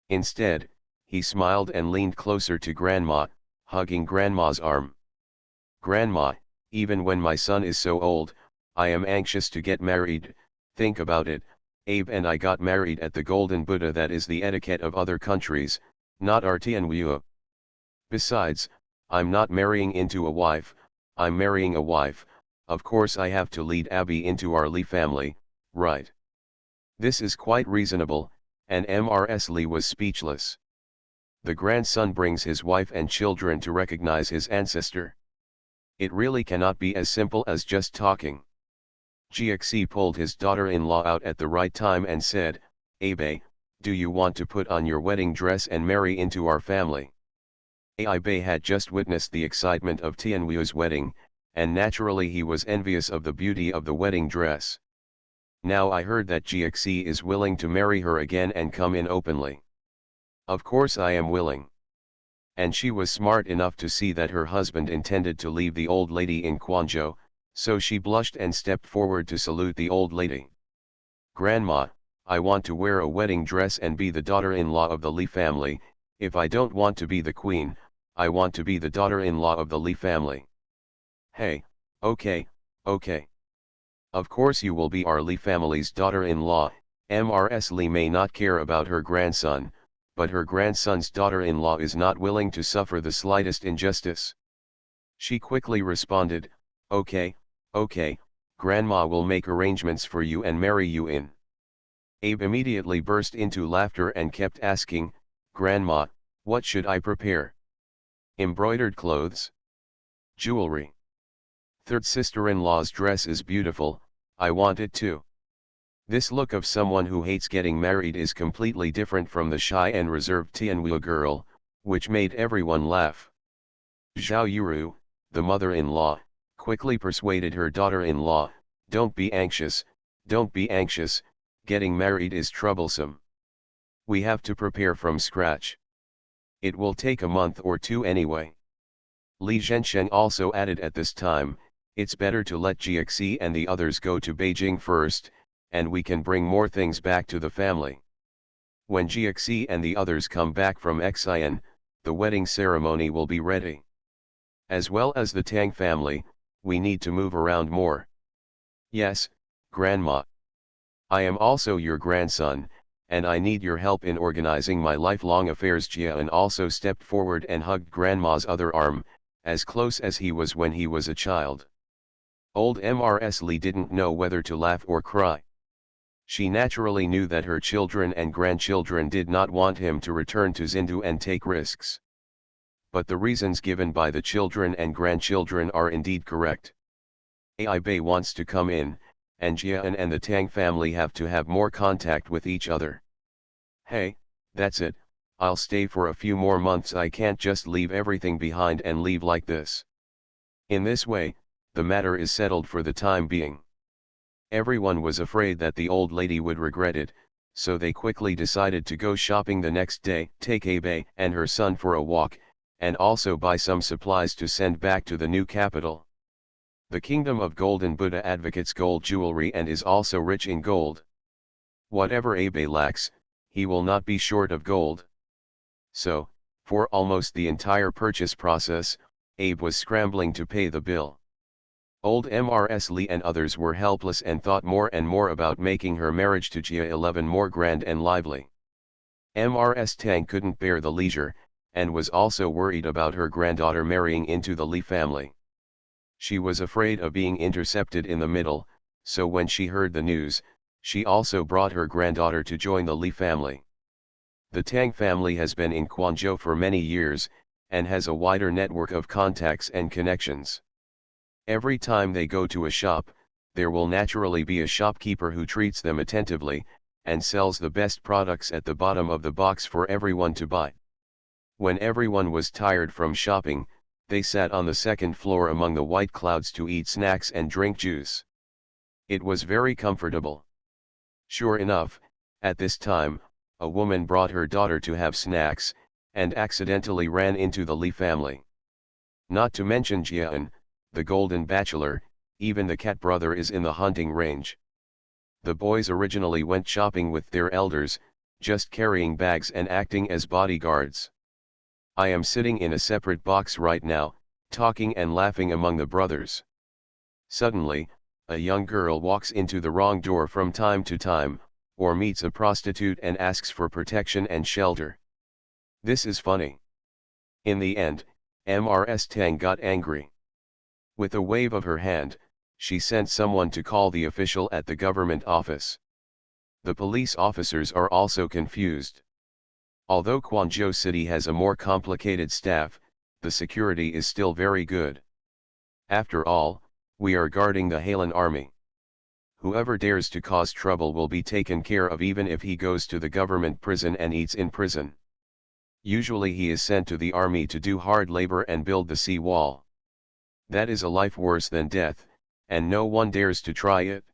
Instead, he smiled and leaned closer to Grandma, hugging Grandma's arm. "Grandma, even when my son is so old, I am anxious to get married. Think about it, Abe and I got married at the Golden Buddha. That is the etiquette of other countries, not our Tianwu. Besides, I'm not marrying into a wife, I'm marrying a wife. Of course I have to lead Abby into our Li family, right?" This is quite reasonable, and Mrs. Li was speechless. The grandson brings his wife and children to recognize his ancestor. It really cannot be as simple as just talking. Jiaxi pulled his daughter-in-law out at the right time and said, "Abei, do you want to put on your wedding dress and marry into our family?" Abei had just witnessed the excitement of Tianwu's wedding, and naturally he was envious of the beauty of the wedding dress. "Now I heard that Jiaxi is willing to marry her again and come in openly. Of course I am willing." And she was smart enough to see that her husband intended to leave the old lady in Quanzhou, so she blushed and stepped forward to salute the old lady. "Grandma, I want to wear a wedding dress and be the daughter-in-law of the Li family. If I don't want to be the queen, I want to be the daughter-in-law of the Li family." "Hey, okay. Of course you will be our Li family's daughter-in-law." Mrs. Li may not care about her grandson, but her grandson's daughter-in-law is not willing to suffer the slightest injustice. She quickly responded, Okay, Grandma will make arrangements for you and marry you in." Abe immediately burst into laughter and kept asking, "Grandma, what should I prepare? Embroidered clothes? Jewelry? Third sister-in-law's dress is beautiful, I want it too." This look of someone who hates getting married is completely different from the shy and reserved Tianwu girl, which made everyone laugh. Zhao Yuru, the mother-in-law, quickly persuaded her daughter-in-law, don't be anxious, getting married is troublesome. We have to prepare from scratch. It will take a month or two anyway. Li Zhensheng also added at this time, it's better to let Jiaxi and the others go to Beijing first, and we can bring more things back to the family. When Jiaxi and the others come back from Xian, the wedding ceremony will be ready. As well as the Tang family, we need to move around more. Yes, Grandma. I am also your grandson, and I need your help in organizing my lifelong affairs. Jian also stepped forward and hugged Grandma's other arm, as close as he was when he was a child. Old Mrs. Li didn't know whether to laugh or cry. She naturally knew that her children and grandchildren did not want him to return to Xindu and take risks. But the reasons given by the children and grandchildren are indeed correct. Ai Bei wants to come in, and Jian and the Tang family have to have more contact with each other. Hey, that's it, I'll stay for a few more months. I can't just leave everything behind and leave like this. In this way, the matter is settled for the time being. Everyone was afraid that the old lady would regret it, so they quickly decided to go shopping the next day, take Ai Bei and her son for a walk, and also buy some supplies to send back to the new capital. The Kingdom of Golden Buddha advocates gold jewelry and is also rich in gold. Whatever Ai Bei lacks, he will not be short of gold. So, for almost the entire purchase process, Abe was scrambling to pay the bill. Old Mrs. Li and others were helpless and thought more and more about making her marriage to Jia 11 more grand and lively. Mrs. Tang couldn't bear the leisure, and was also worried about her granddaughter marrying into the Li family. She was afraid of being intercepted in the middle, so when she heard the news, she also brought her granddaughter to join the Li family. The Tang family has been in Quanzhou for many years, and has a wider network of contacts and connections. Every time they go to a shop, there will naturally be a shopkeeper who treats them attentively, and sells the best products at the bottom of the box for everyone to buy. When everyone was tired from shopping, they sat on the second floor among the white clouds to eat snacks and drink juice. It was very comfortable. Sure enough, at this time, a woman brought her daughter to have snacks, and accidentally ran into the Li family. Not to mention Jian, the golden bachelor, even the cat brother is in the hunting range. The boys originally went shopping with their elders, just carrying bags and acting as bodyguards. I am sitting in a separate box right now, talking and laughing among the brothers. Suddenly, a young girl walks into the wrong door from time to time, or meets a prostitute and asks for protection and shelter. This is funny. In the end, Mrs. Tang got angry. With a wave of her hand, she sent someone to call the official at the government office. The police officers are also confused. Although Quanzhou City has a more complicated staff, the security is still very good. After all, we are guarding the Hailan army. Whoever dares to cause trouble will be taken care of even if he goes to the government prison and eats in prison. Usually he is sent to the army to do hard labor and build the sea wall. That is a life worse than death, and no one dares to try it.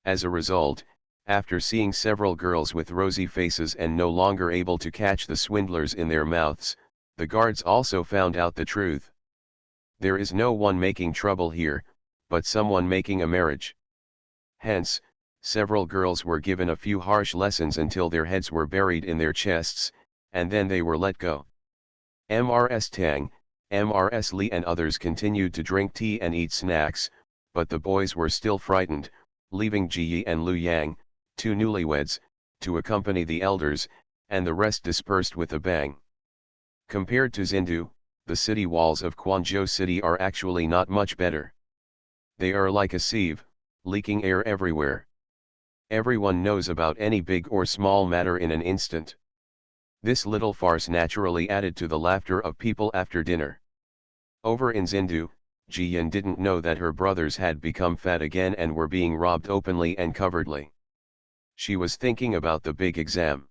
As a result, after seeing several girls with rosy faces and no longer able to catch the swindlers in their mouths, the guards also found out the truth. There is no one making trouble here, but someone making a marriage. Hence, several girls were given a few harsh lessons until their heads were buried in their chests, and then they were let go. Mrs. Tang, Mrs. Li and others continued to drink tea and eat snacks, but the boys were still frightened, leaving Ji Yi and Lu Yang, two newlyweds, to accompany the elders, and the rest dispersed with a bang. Compared to Xindu, the city walls of Quanzhou City are actually not much better. They are like a sieve, leaking air everywhere. Everyone knows about any big or small matter in an instant. This little farce naturally added to the laughter of people after dinner. Over in Xindu, Jiyan didn't know that her brothers had become fat again and were being robbed openly and covertly. She was thinking about the big exam.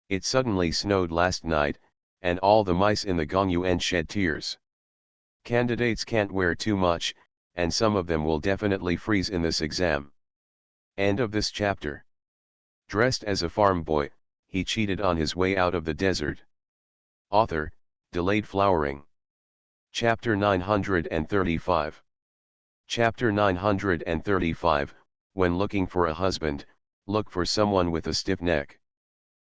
It suddenly snowed last night, and all the mice in the Gongyuan shed tears. Candidates can't wear too much, and some of them will definitely freeze in this exam. End of this chapter. Dressed as a farm boy, he cheated on his way out of the desert. Author, Delayed Flowering. Chapter 935. Chapter 935, When looking for a husband, look for someone with a stiff neck.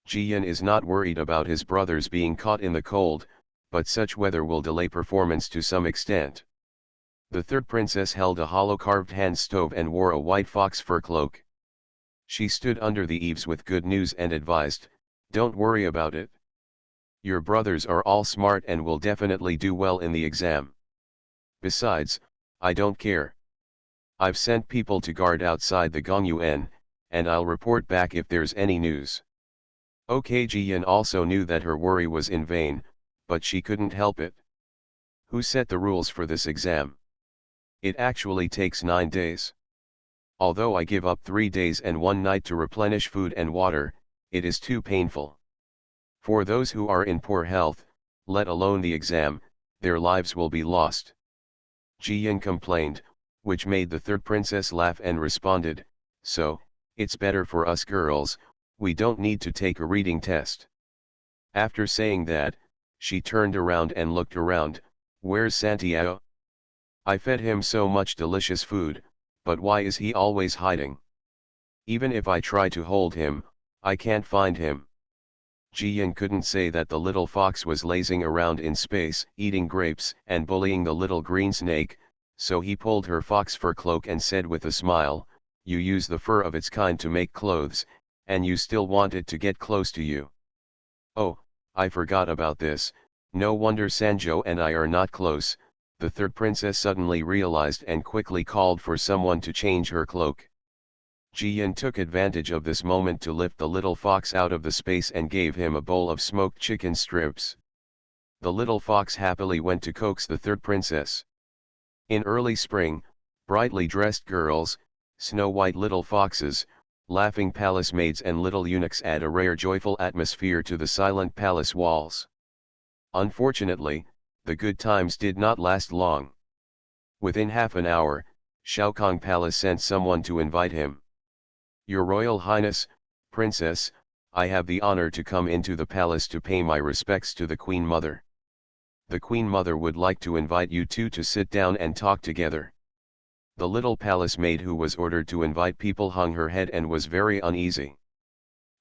Jiyan is not worried about his brothers being caught in the cold, but such weather will delay performance to some extent. The third princess held a hollow carved hand stove and wore a white fox fur cloak. She stood under the eaves with good news and advised, "Don't worry about it. Your brothers are all smart and will definitely do well in the exam. Besides, I don't care. I've sent people to guard outside the Gongyuan, and I'll report back if there's any news." OK, Jiyan also knew that her worry was in vain, but she couldn't help it. Who set the rules for this exam? It actually takes 9 days. Although I give up 3 days and 1 night to replenish food and water, it is too painful. For those who are in poor health, let alone the exam, their lives will be lost. Jiyan complained, which made the third princess laugh and responded, "So, it's better for us girls, we don't need to take a reading test." After saying that, she turned around and looked around, "Where's Santiago? I fed him so much delicious food, but why is he always hiding? Even if I try to hold him, I can't find him." Jiyan couldn't say that the little fox was lazing around in space, eating grapes and bullying the little green snake, so he pulled her fox fur cloak and said with a smile, "You use the fur of its kind to make clothes, and you still want it to get close to you. Oh, I forgot about this, no wonder Sanjo and I are not close," the third princess suddenly realized and quickly called for someone to change her cloak. Jiyan took advantage of this moment to lift the little fox out of the space and gave him a bowl of smoked chicken strips. The little fox happily went to coax the third princess. In early spring, brightly dressed girls, snow-white little foxes, laughing palace maids and little eunuchs add a rare joyful atmosphere to the silent palace walls. Unfortunately, the good times did not last long. Within half an hour, Shaokong Palace sent someone to invite him. "Your Royal Highness, Princess, I have the honor to come into the palace to pay my respects to the Queen Mother. The Queen Mother would like to invite you two to sit down and talk together." The little palace maid who was ordered to invite people hung her head and was very uneasy.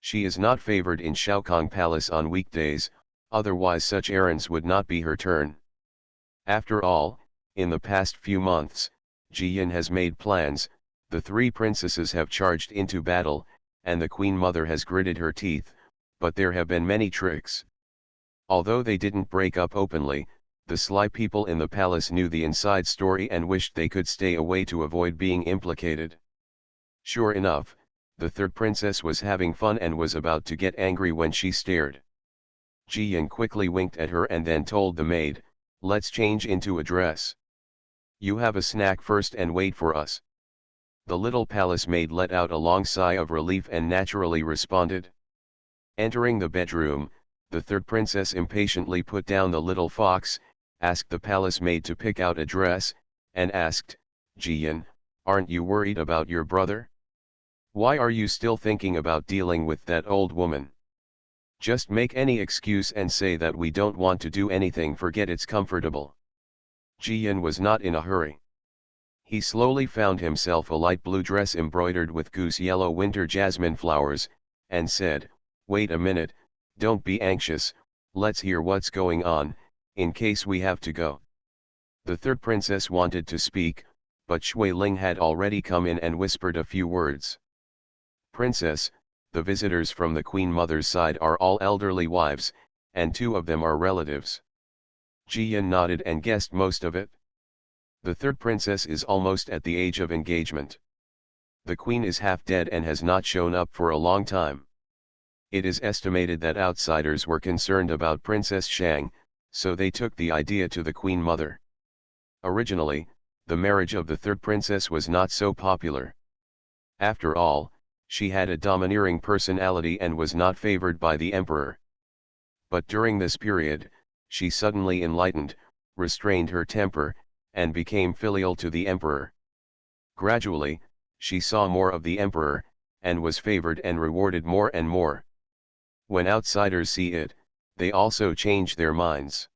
She is not favored in Shaokong Palace on weekdays, otherwise such errands would not be her turn. After all, in the past few months, Jiyan has made plans, the three princesses have charged into battle, and the Queen Mother has gritted her teeth, but there have been many tricks. Although they didn't break up openly, the sly people in the palace knew the inside story and wished they could stay away to avoid being implicated. Sure enough, the third princess was having fun and was about to get angry when she stared. Jiyan quickly winked at her and then told the maid, "Let's change into a dress. You have a snack first and wait for us." The little palace maid let out a long sigh of relief and naturally responded. Entering the bedroom, the third princess impatiently put down the little fox, asked the palace maid to pick out a dress, and asked, "Jiyan, aren't you worried about your brother? Why are you still thinking about dealing with that old woman? Just make any excuse and say that we don't want to do anything, forget it's comfortable." Jiyan was not in a hurry. He slowly found himself a light blue dress embroidered with goose yellow winter jasmine flowers, and said, "Wait a minute, don't be anxious, let's hear what's going on, in case we have to go." The third princess wanted to speak, but Shui Ling had already come in and whispered a few words. "Princess, the visitors from the Queen Mother's side are all elderly wives, and 2 of them are relatives." Jiyan nodded and guessed most of it. The third princess is almost at the age of engagement. The queen is half dead and has not shown up for a long time. It is estimated that outsiders were concerned about Princess Shang, so they took the idea to the Queen Mother. Originally, the marriage of the third princess was not so popular. After all, she had a domineering personality and was not favored by the emperor. But during this period, she suddenly enlightened, restrained her temper, and became filial to the emperor. Gradually, she saw more of the emperor, and was favored and rewarded more and more. When outsiders see it, they also change their minds.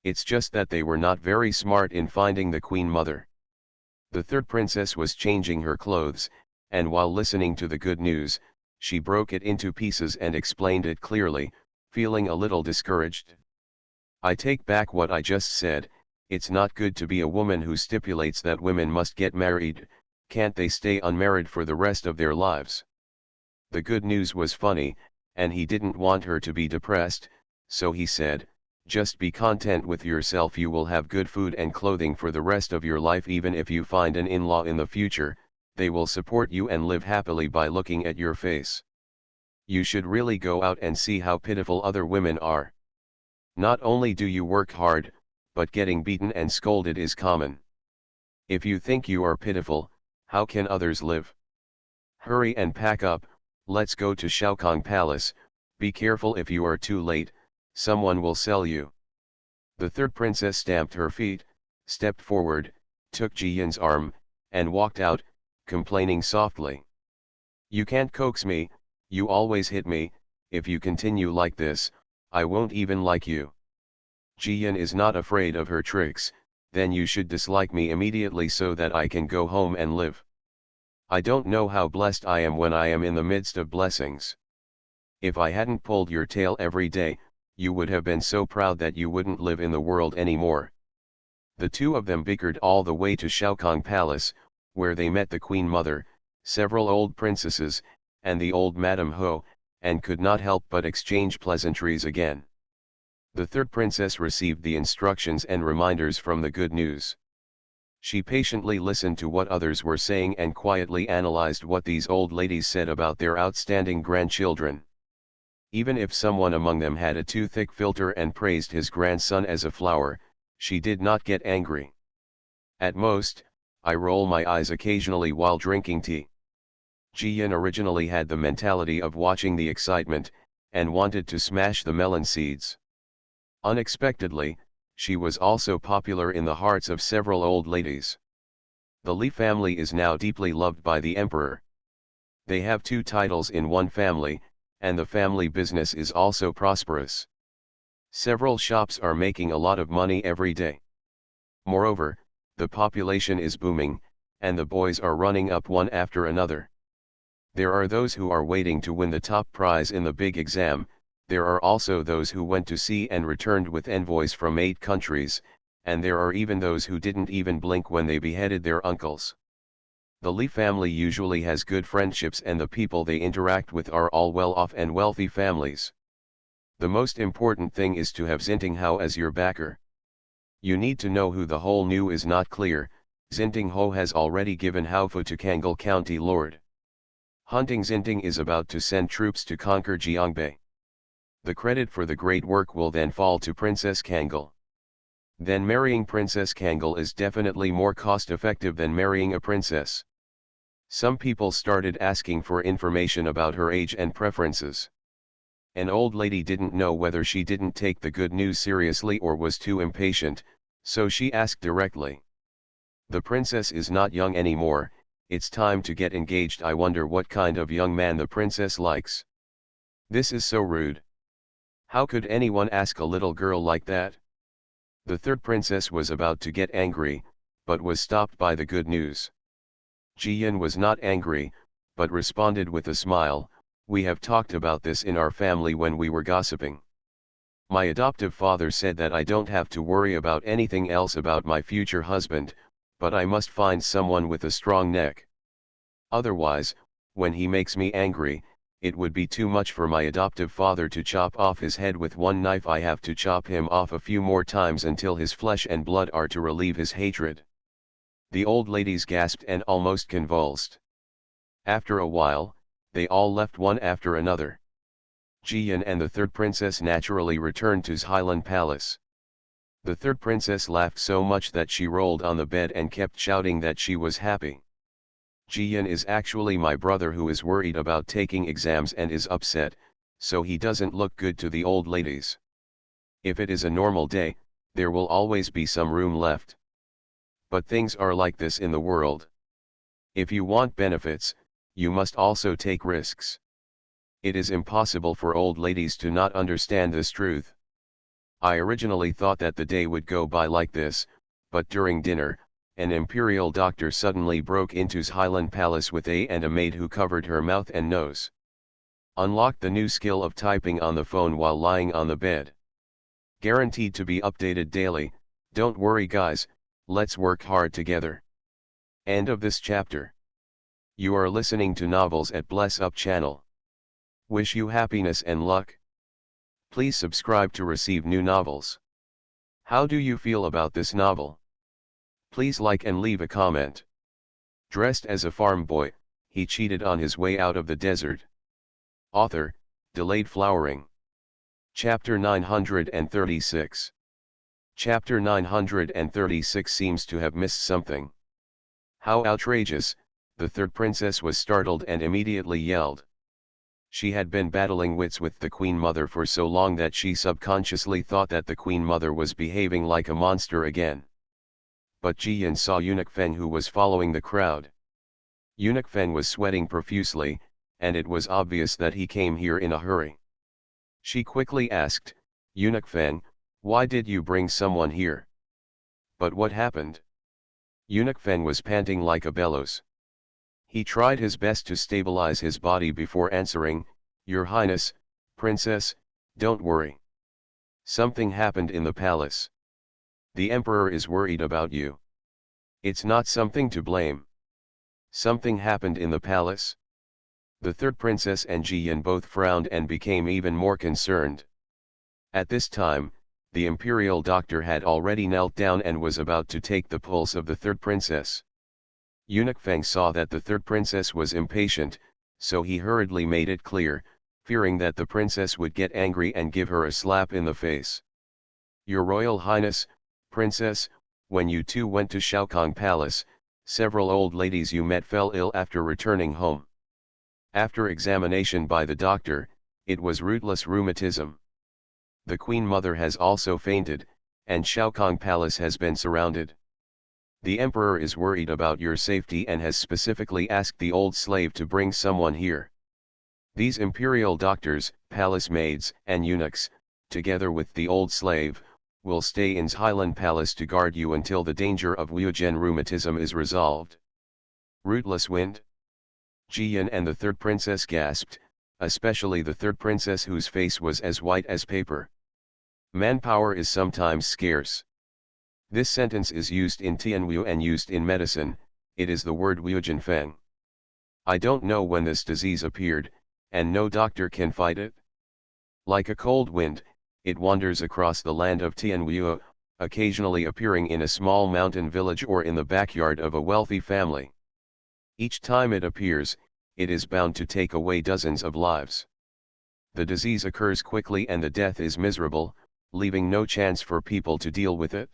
It's just that they were not very smart in finding the queen mother. The third princess was changing her clothes, and while listening to the good news, she broke it into pieces and explained it clearly, feeling a little discouraged. I take back what I just said. It's not good to be a woman who stipulates that women must get married. Can't they stay unmarried for the rest of their lives? The good news was funny, and he didn't want her to be depressed, so he said, just be content with yourself. You will have good food and clothing for the rest of your life. Even if you find an in-law in the future, they will support you and live happily by looking at your face. You should really go out and see how pitiful other women are. Not only do you work hard, but getting beaten and scolded is common. If you think you are pitiful, how can others live? Hurry and pack up, let's go to Shaokong Palace. Be careful, if you are too late, someone will sell you. The third princess stamped her feet, stepped forward, took Ji Yin's arm, and walked out, complaining softly. You can't coax me, you always hit me. If you continue like this, I won't even like you. Ji Yin is not afraid of her tricks. Then you should dislike me immediately so that I can go home and live. I don't know how blessed I am when I am in the midst of blessings. If I hadn't pulled your tail every day, you would have been so proud that you wouldn't live in the world anymore. The two of them bickered all the way to Shaokong Palace, where they met the Queen Mother, several old princesses, and the old Madame Ho, and could not help but exchange pleasantries again. The third princess received the instructions and reminders from the good news. She patiently listened to what others were saying and quietly analyzed what these old ladies said about their outstanding grandchildren. Even if someone among them had a too thick filter and praised his grandson as a flower, she did not get angry. At most, I roll my eyes occasionally while drinking tea. Ji Yin originally had the mentality of watching the excitement, and wanted to smash the melon seeds. Unexpectedly, she was also popular in the hearts of several old ladies. The Li family is now deeply loved by the emperor. They have 2 titles in one family, and the family business is also prosperous. Several shops are making a lot of money every day. Moreover, the population is booming, and the boys are running up one after another. There are those who are waiting to win the top prize in the big exam. There are also those who went to sea and returned with envoys from 8 countries, and there are even those who didn't even blink when they beheaded their uncles. The Li family usually has good friendships, and the people they interact with are all well-off and wealthy families. The most important thing is to have Xinting as your backer. You need to know who the whole new is not clear. Xinting Ho has already given Haofu to Kangle County Lord. Hunting Xinting is about to send troops to conquer Jiangbei. The credit for the great work will then fall to Princess Kangle. Then marrying Princess Kangle is definitely more cost-effective than marrying a princess. Some people started asking for information about her age and preferences. An old lady didn't know whether she didn't take the good news seriously or was too impatient, so she asked directly. The princess is not young anymore, it's time to get engaged. I wonder what kind of young man the princess likes. This is so rude. How could anyone ask a little girl like that? The third princess was about to get angry, but was stopped by the good news. Ji Yin was not angry, but responded with a smile. We have talked about this in our family when we were gossiping. My adoptive father said that I don't have to worry about anything else about my future husband, but I must find someone with a strong neck. Otherwise, when he makes me angry, it would be too much for my adoptive father to chop off his head with one knife. I have to chop him off a few more times until his flesh and blood are to relieve his hatred. The old ladies gasped and almost convulsed. After a while, they all left one after another. Ji Yin and the third princess naturally returned to Highland Palace. The third princess laughed so much that she rolled on the bed and kept shouting that she was happy. Ji Yin is actually my brother who is worried about taking exams and is upset, so he doesn't look good to the old ladies. If it is a normal day, there will always be some room left. But things are like this in the world. If you want benefits, you must also take risks. It is impossible for old ladies to not understand this truth. I originally thought that the day would go by like this, but during dinner, an imperial doctor suddenly broke into Highland Palace with a maid who covered her mouth and nose. Unlocked the new skill of typing on the phone while lying on the bed. Guaranteed to be updated daily. Don't worry guys, let's work hard together. End of this chapter. You are listening to Novels at Bless Up channel. Wish you happiness and luck. Please subscribe to receive new novels. How do you feel about this novel? Please like and leave a comment. Dressed as a farm boy, he cheated on his way out of the desert. Author, Delayed Flowering. Chapter 936. Chapter 936 seems to have missed something. How outrageous, the third princess was startled and immediately yelled. She had been battling wits with the Queen Mother for so long that she subconsciously thought that the Queen Mother was behaving like a monster again. But Jiyan saw Eunuch Feng, who was following the crowd. Eunuch Feng was sweating profusely, and it was obvious that he came here in a hurry. She quickly asked, "Eunuch Feng, why did you bring someone here? But what happened?" Eunuch Feng was panting like a bellows. He tried his best to stabilize his body before answering, "Your Highness, Princess, don't worry. Something happened in the palace. The Emperor is worried about you. It's not something to blame." Something happened in the palace? The third princess and Jiyan both frowned and became even more concerned. At this time, the imperial doctor had already knelt down and was about to take the pulse of the third princess. Eunuch Feng saw that the third princess was impatient, so he hurriedly made it clear, fearing that the princess would get angry and give her a slap in the face. "Your Royal Highness, Princess, when you two went to Shaokong Palace, several old ladies you met fell ill after returning home. After examination by the doctor, it was rootless rheumatism. The Queen Mother has also fainted, and Shaokong Palace has been surrounded. The Emperor is worried about your safety and has specifically asked the old slave to bring someone here. These imperial doctors, palace maids, and eunuchs, together with the old slave, will stay in Highland Palace to guard you until the danger of Wujian rheumatism is resolved." Rootless wind? Jiyan and the third princess gasped, especially the third princess whose face was as white as paper. Manpower is sometimes scarce. This sentence is used in Tianwu and used in medicine. It is the word Wujian Feng. I don't know when this disease appeared, and no doctor can fight it. Like a cold wind, it wanders across the land of Tianwu, occasionally appearing in a small mountain village or in the backyard of a wealthy family. Each time it appears, it is bound to take away dozens of lives. The disease occurs quickly and the death is miserable, leaving no chance for people to deal with it.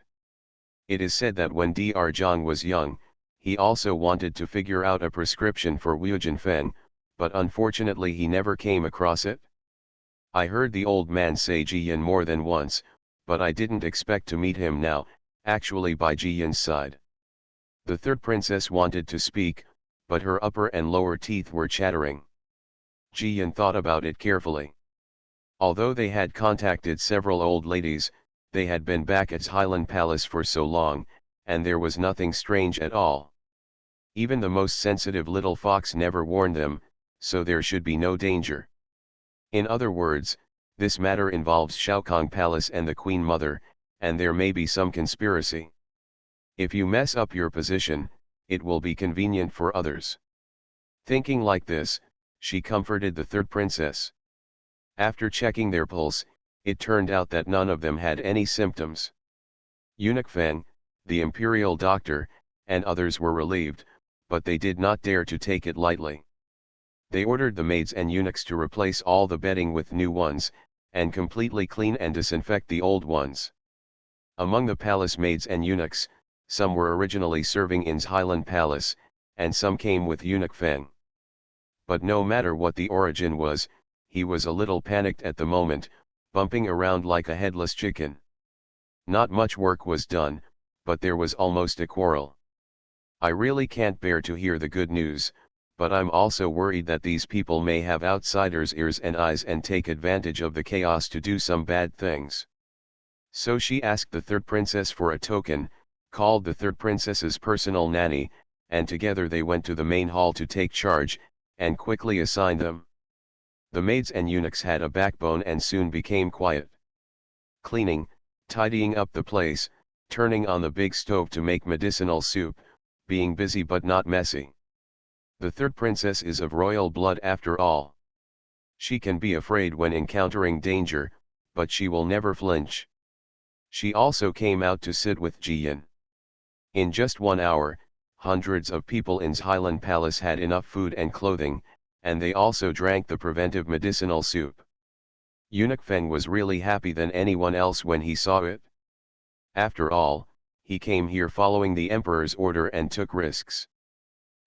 It is said that when Dr. Zhang was young, he also wanted to figure out a prescription for Wujian Feng, but unfortunately he never came across it. I heard the old man say Jiyan more than once, but I didn't expect to meet him now, actually by Jiyan's side. The third princess wanted to speak, but her upper and lower teeth were chattering. Jiyan thought about it carefully. Although they had contacted several old ladies, they had been back at Highland Palace for so long, and there was nothing strange at all. Even the most sensitive little fox never warned them, so there should be no danger. In other words, this matter involves Shaokong Palace and the Queen Mother, and there may be some conspiracy. If you mess up your position, it will be convenient for others. Thinking like this, she comforted the third princess. After checking their pulse, it turned out that none of them had any symptoms. Eunuch Feng, the imperial doctor, and others were relieved, but they did not dare to take it lightly. They ordered the maids and eunuchs to replace all the bedding with new ones, and completely clean and disinfect the old ones. Among the palace maids and eunuchs, some were originally serving in Highland Palace, and some came with Eunuch Feng. But no matter what the origin was, he was a little panicked at the moment, bumping around like a headless chicken. Not much work was done, but there was almost a quarrel. I really can't bear to hear the good news, but I'm also worried that these people may have outsiders' ears and eyes and take advantage of the chaos to do some bad things. So she asked the third princess for a token, called the third princess's personal nanny, and together they went to the main hall to take charge, and quickly assigned them. The maids and eunuchs had a backbone and soon became quiet. Cleaning, tidying up the place, turning on the big stove to make medicinal soup, being busy but not messy. The third princess is of royal blood after all. She can be afraid when encountering danger, but she will never flinch. She also came out to sit with Jiyan. In just 1 hour, hundreds of people in Highland Palace had enough food and clothing, and they also drank the preventive medicinal soup. Eunuch Feng was really happy than anyone else when he saw it. After all, he came here following the emperor's order and took risks.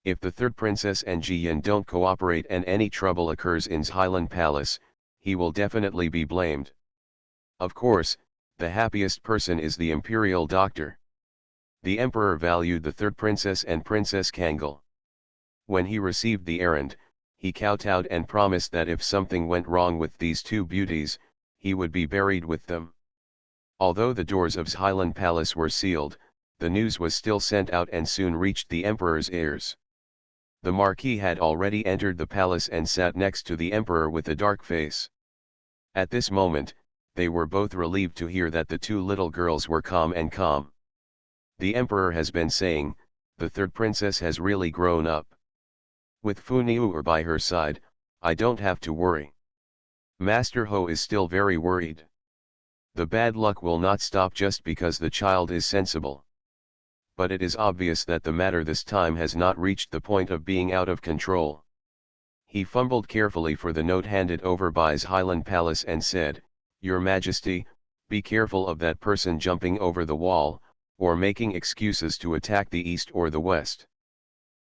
If the third princess and Jiyan don't cooperate and any trouble occurs in Highland Palace, he will definitely be blamed. Of course, the happiest person is the imperial doctor. The emperor valued the third princess and Princess Kangal. When he received the errand, he kowtowed and promised that if something went wrong with these two beauties, he would be buried with them. Although the doors of Highland Palace were sealed, the news was still sent out and soon reached the emperor's ears. The Marquis had already entered the palace and sat next to the emperor with a dark face. At this moment, they were both relieved to hear that the two little girls were calm. The emperor has been saying, the third princess has really grown up. With Fu Niuer by her side, I don't have to worry. Master Ho is still very worried. The bad luck will not stop just because the child is sensible. But it is obvious that the matter this time has not reached the point of being out of control. He fumbled carefully for the note handed over by his Highland Palace and said, Your Majesty, be careful of that person jumping over the wall, or making excuses to attack the east or the west.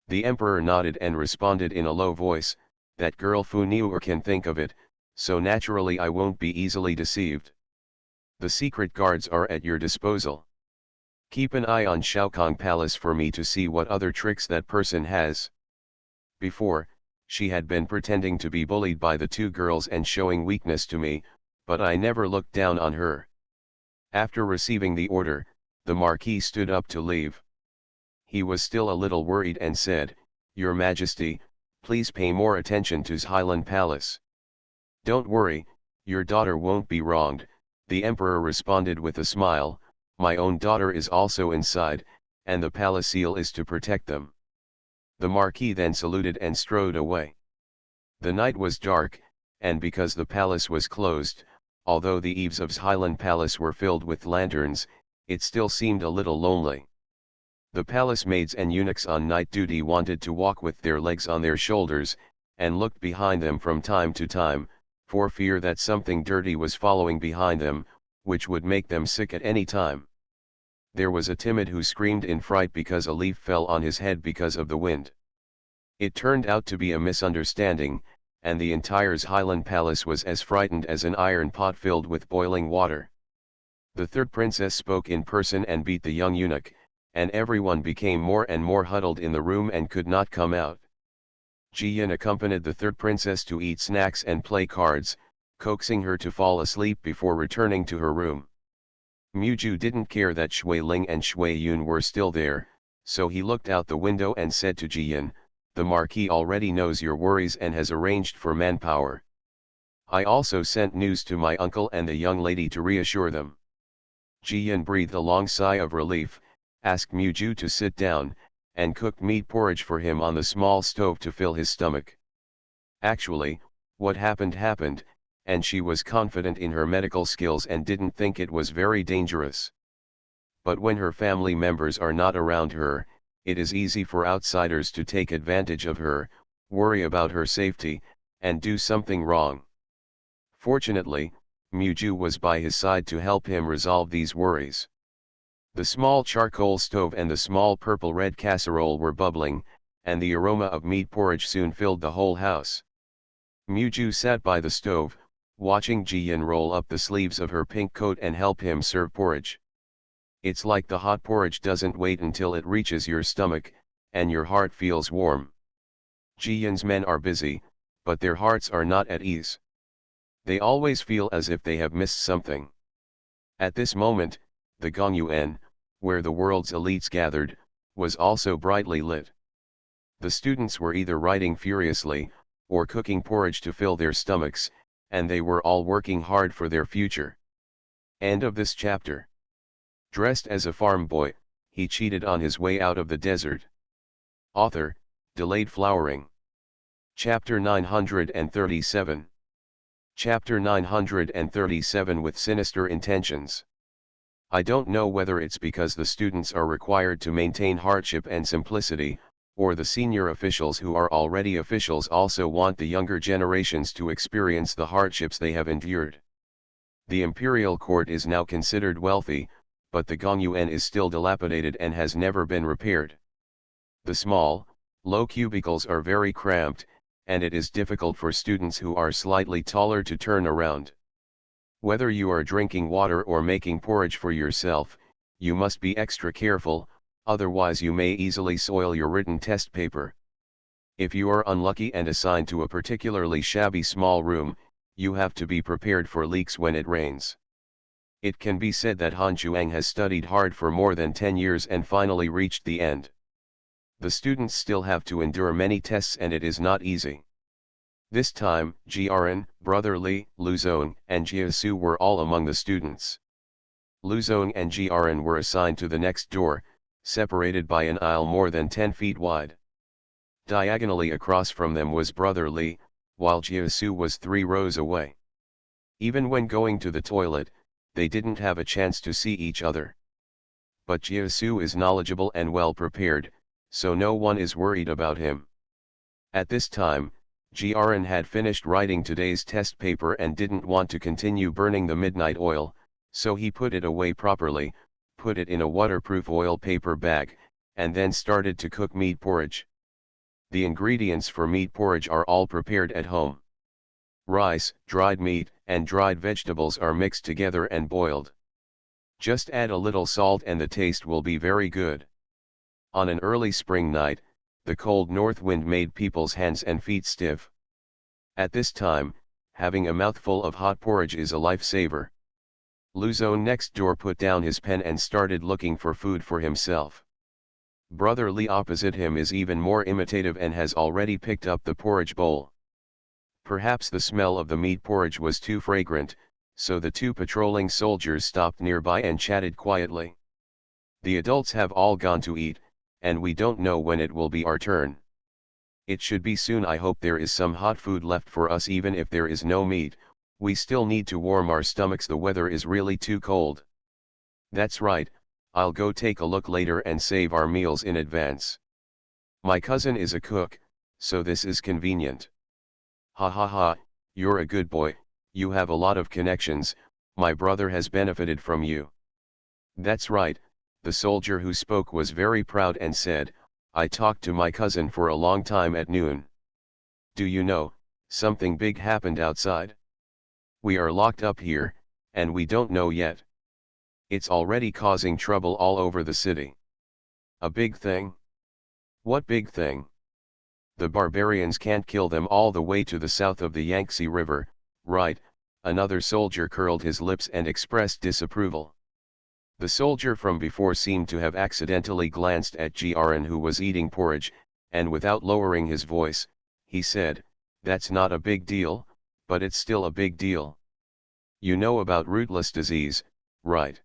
The emperor nodded and responded in a low voice, that girl Fu Niuer can think of it, so naturally I won't be easily deceived. The secret guards are at your disposal. Keep an eye on Shaokong Palace for me to see what other tricks that person has. Before, she had been pretending to be bullied by the two girls and showing weakness to me, but I never looked down on her. After receiving the order, the Marquis stood up to leave. He was still a little worried and said, Your Majesty, please pay more attention to Highland Palace. Don't worry, your daughter won't be wronged, the emperor responded with a smile, my own daughter is also inside, and the palace seal is to protect them. The Marquis then saluted and strode away. The night was dark, and because the palace was closed, although the eaves of Highland Palace were filled with lanterns, it still seemed a little lonely. The palace maids and eunuchs on night duty wanted to walk with their legs on their shoulders, and looked behind them from time to time, for fear that something dirty was following behind them, which would make them sick at any time. There was a timid who screamed in fright because a leaf fell on his head because of the wind. It turned out to be a misunderstanding, and the entire Highland Palace was as frightened as an iron pot filled with boiling water. The third princess spoke in person and beat the young eunuch, and everyone became more and more huddled in the room and could not come out. Jiyan accompanied the third princess to eat snacks and play cards, coaxing her to fall asleep before returning to her room. Muju didn't care that Shui Ling and Shui Yun were still there, so he looked out the window and said to Jiyan, the Marquis already knows your worries and has arranged for manpower. I also sent news to my uncle and the young lady to reassure them. Jiyan breathed a long sigh of relief, asked Muju to sit down, and cooked meat porridge for him on the small stove to fill his stomach. Actually, what happened, and she was confident in her medical skills and didn't think it was very dangerous. But when her family members are not around her, it is easy for outsiders to take advantage of her, worry about her safety, and do something wrong. Fortunately, Muju was by his side to help him resolve these worries. The small charcoal stove and the small purple-red casserole were bubbling, and the aroma of meat porridge soon filled the whole house. Muju sat by the stove, watching Jiyan roll up the sleeves of her pink coat and help him serve porridge. It's like the hot porridge doesn't wait until it reaches your stomach, and your heart feels warm. Jiyan's men are busy, but their hearts are not at ease. They always feel as if they have missed something. At this moment, the Gongyuan, where the world's elites gathered, was also brightly lit. The students were either writing furiously, or cooking porridge to fill their stomachs, and they were all working hard for their future. End of this chapter. Dressed as a farm boy, he cheated on his way out of the desert. Author, Delayed Flowering. Chapter 937. Chapter 937 with Sinister Intentions. I don't know whether it's because the students are required to maintain hardship and simplicity, or the senior officials who are already officials also want the younger generations to experience the hardships they have endured. The imperial court is now considered wealthy, but the Gongyuan is still dilapidated and has never been repaired. The small, low cubicles are very cramped, and it is difficult for students who are slightly taller to turn around. Whether you are drinking water or making porridge for yourself, you must be extra careful, otherwise you may easily soil your written test paper. If you are unlucky and assigned to a particularly shabby small room, you have to be prepared for leaks when it rains. It can be said that Han Chuang has studied hard for more than 10 years and finally reached the end. The students still have to endure many tests and it is not easy. This time, Jiaran, Brother Li, Luzong, and Jiasu were all among the students. Luzong and Jiaran were assigned to the next door, separated by an aisle more than 10 feet wide. Diagonally across from them was Brother Li, while Jiasu was 3 rows away. Even when going to the toilet, they didn't have a chance to see each other. But Jiasu is knowledgeable and well prepared, so no one is worried about him. At this time, Jiaran had finished writing today's test paper and didn't want to continue burning the midnight oil, so he put it away properly, put it in a waterproof oil paper bag, and then started to cook meat porridge. The ingredients for meat porridge are all prepared at home. Rice, dried meat, and dried vegetables are mixed together and boiled. Just add a little salt and the taste will be very good. On an early spring night, the cold north wind made people's hands and feet stiff. At this time, having a mouthful of hot porridge is a lifesaver. Luzon next door put down his pen and started looking for food for himself. Brother Li opposite him is even more imitative and has already picked up the porridge bowl. Perhaps the smell of the meat porridge was too fragrant, so the 2 patrolling soldiers stopped nearby and chatted quietly. The adults have all gone to eat, and we don't know when it will be our turn. It should be soon. I hope there is some hot food left for us. Even if there is no meat, we still need to warm our stomachs. The weather is really too cold. That's right, I'll go take a look later and save our meals in advance. My cousin is a cook, so this is convenient. Ha ha ha, you're a good boy, you have a lot of connections, my brother has benefited from you. That's right, the soldier who spoke was very proud and said, I talked to my cousin for a long time at noon. Do you know, something big happened outside? We are locked up here, and we don't know yet. It's already causing trouble all over the city. A big thing? What big thing? The barbarians can't kill them all the way to the south of the Yangtze River, right? Another soldier curled his lips and expressed disapproval. The soldier from before seemed to have accidentally glanced at Jiaran, who was eating porridge, and without lowering his voice, he said, that's not a big deal, but it's still a big deal. You know about rootless disease, right?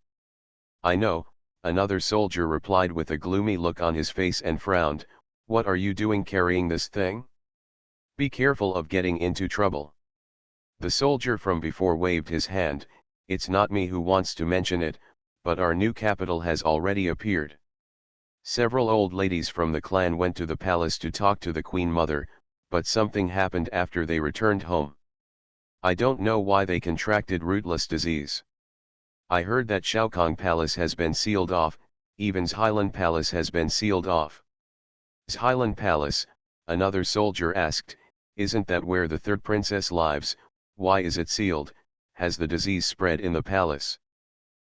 I know, another soldier replied with a gloomy look on his face and frowned. What are you doing carrying this thing? Be careful of getting into trouble. The soldier from before waved his hand. It's not me who wants to mention it, but our new capital has already appeared. Several old ladies from the clan went to the palace to talk to the Queen Mother, but something happened after they returned home. I don't know why they contracted rootless disease. I heard that Shaokong Palace has been sealed off, even Highland Palace has been sealed off. Highland Palace, another soldier asked, isn't that where the third princess lives? Why is it sealed? Has the disease spread in the palace?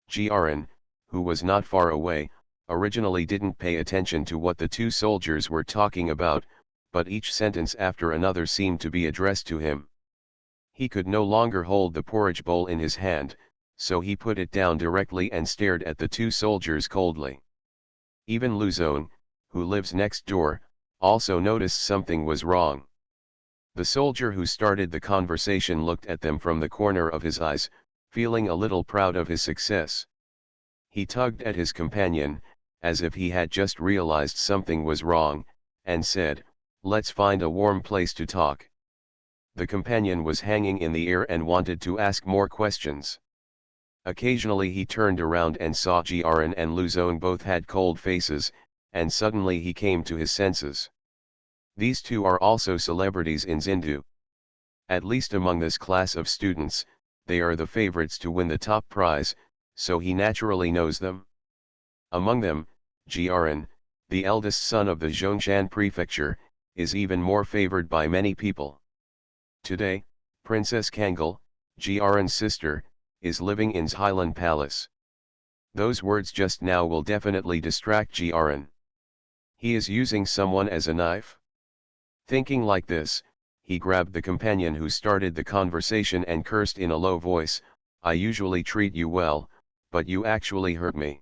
Jiaran, who was not far away, originally didn't pay attention to what the two soldiers were talking about, but each sentence after another seemed to be addressed to him. He could no longer hold the porridge bowl in his hand, so he put it down directly and stared at the two soldiers coldly. Even Luzon, who lives next door, also noticed something was wrong. The soldier who started the conversation looked at them from the corner of his eyes, feeling a little proud of his success. He tugged at his companion, as if he had just realized something was wrong, and said, "Let's find a warm place to talk." The companion was hanging in the air and wanted to ask more questions. Occasionally he turned around and saw Jiaran and Luzon both had cold faces, and suddenly he came to his senses. These two are also celebrities in Zindu. At least among this class of students, they are the favorites to win the top prize, so he naturally knows them. Among them, Jiaran, the eldest son of the Zhongshan prefecture, is even more favored by many people. Today, Princess Kangal, Jiaran's sister, is living in Xilan Palace. Those words just now will definitely distract Jiaran. He is using someone as a knife? Thinking like this, he grabbed the companion who started the conversation and cursed in a low voice, "I usually treat you well, but you actually hurt me."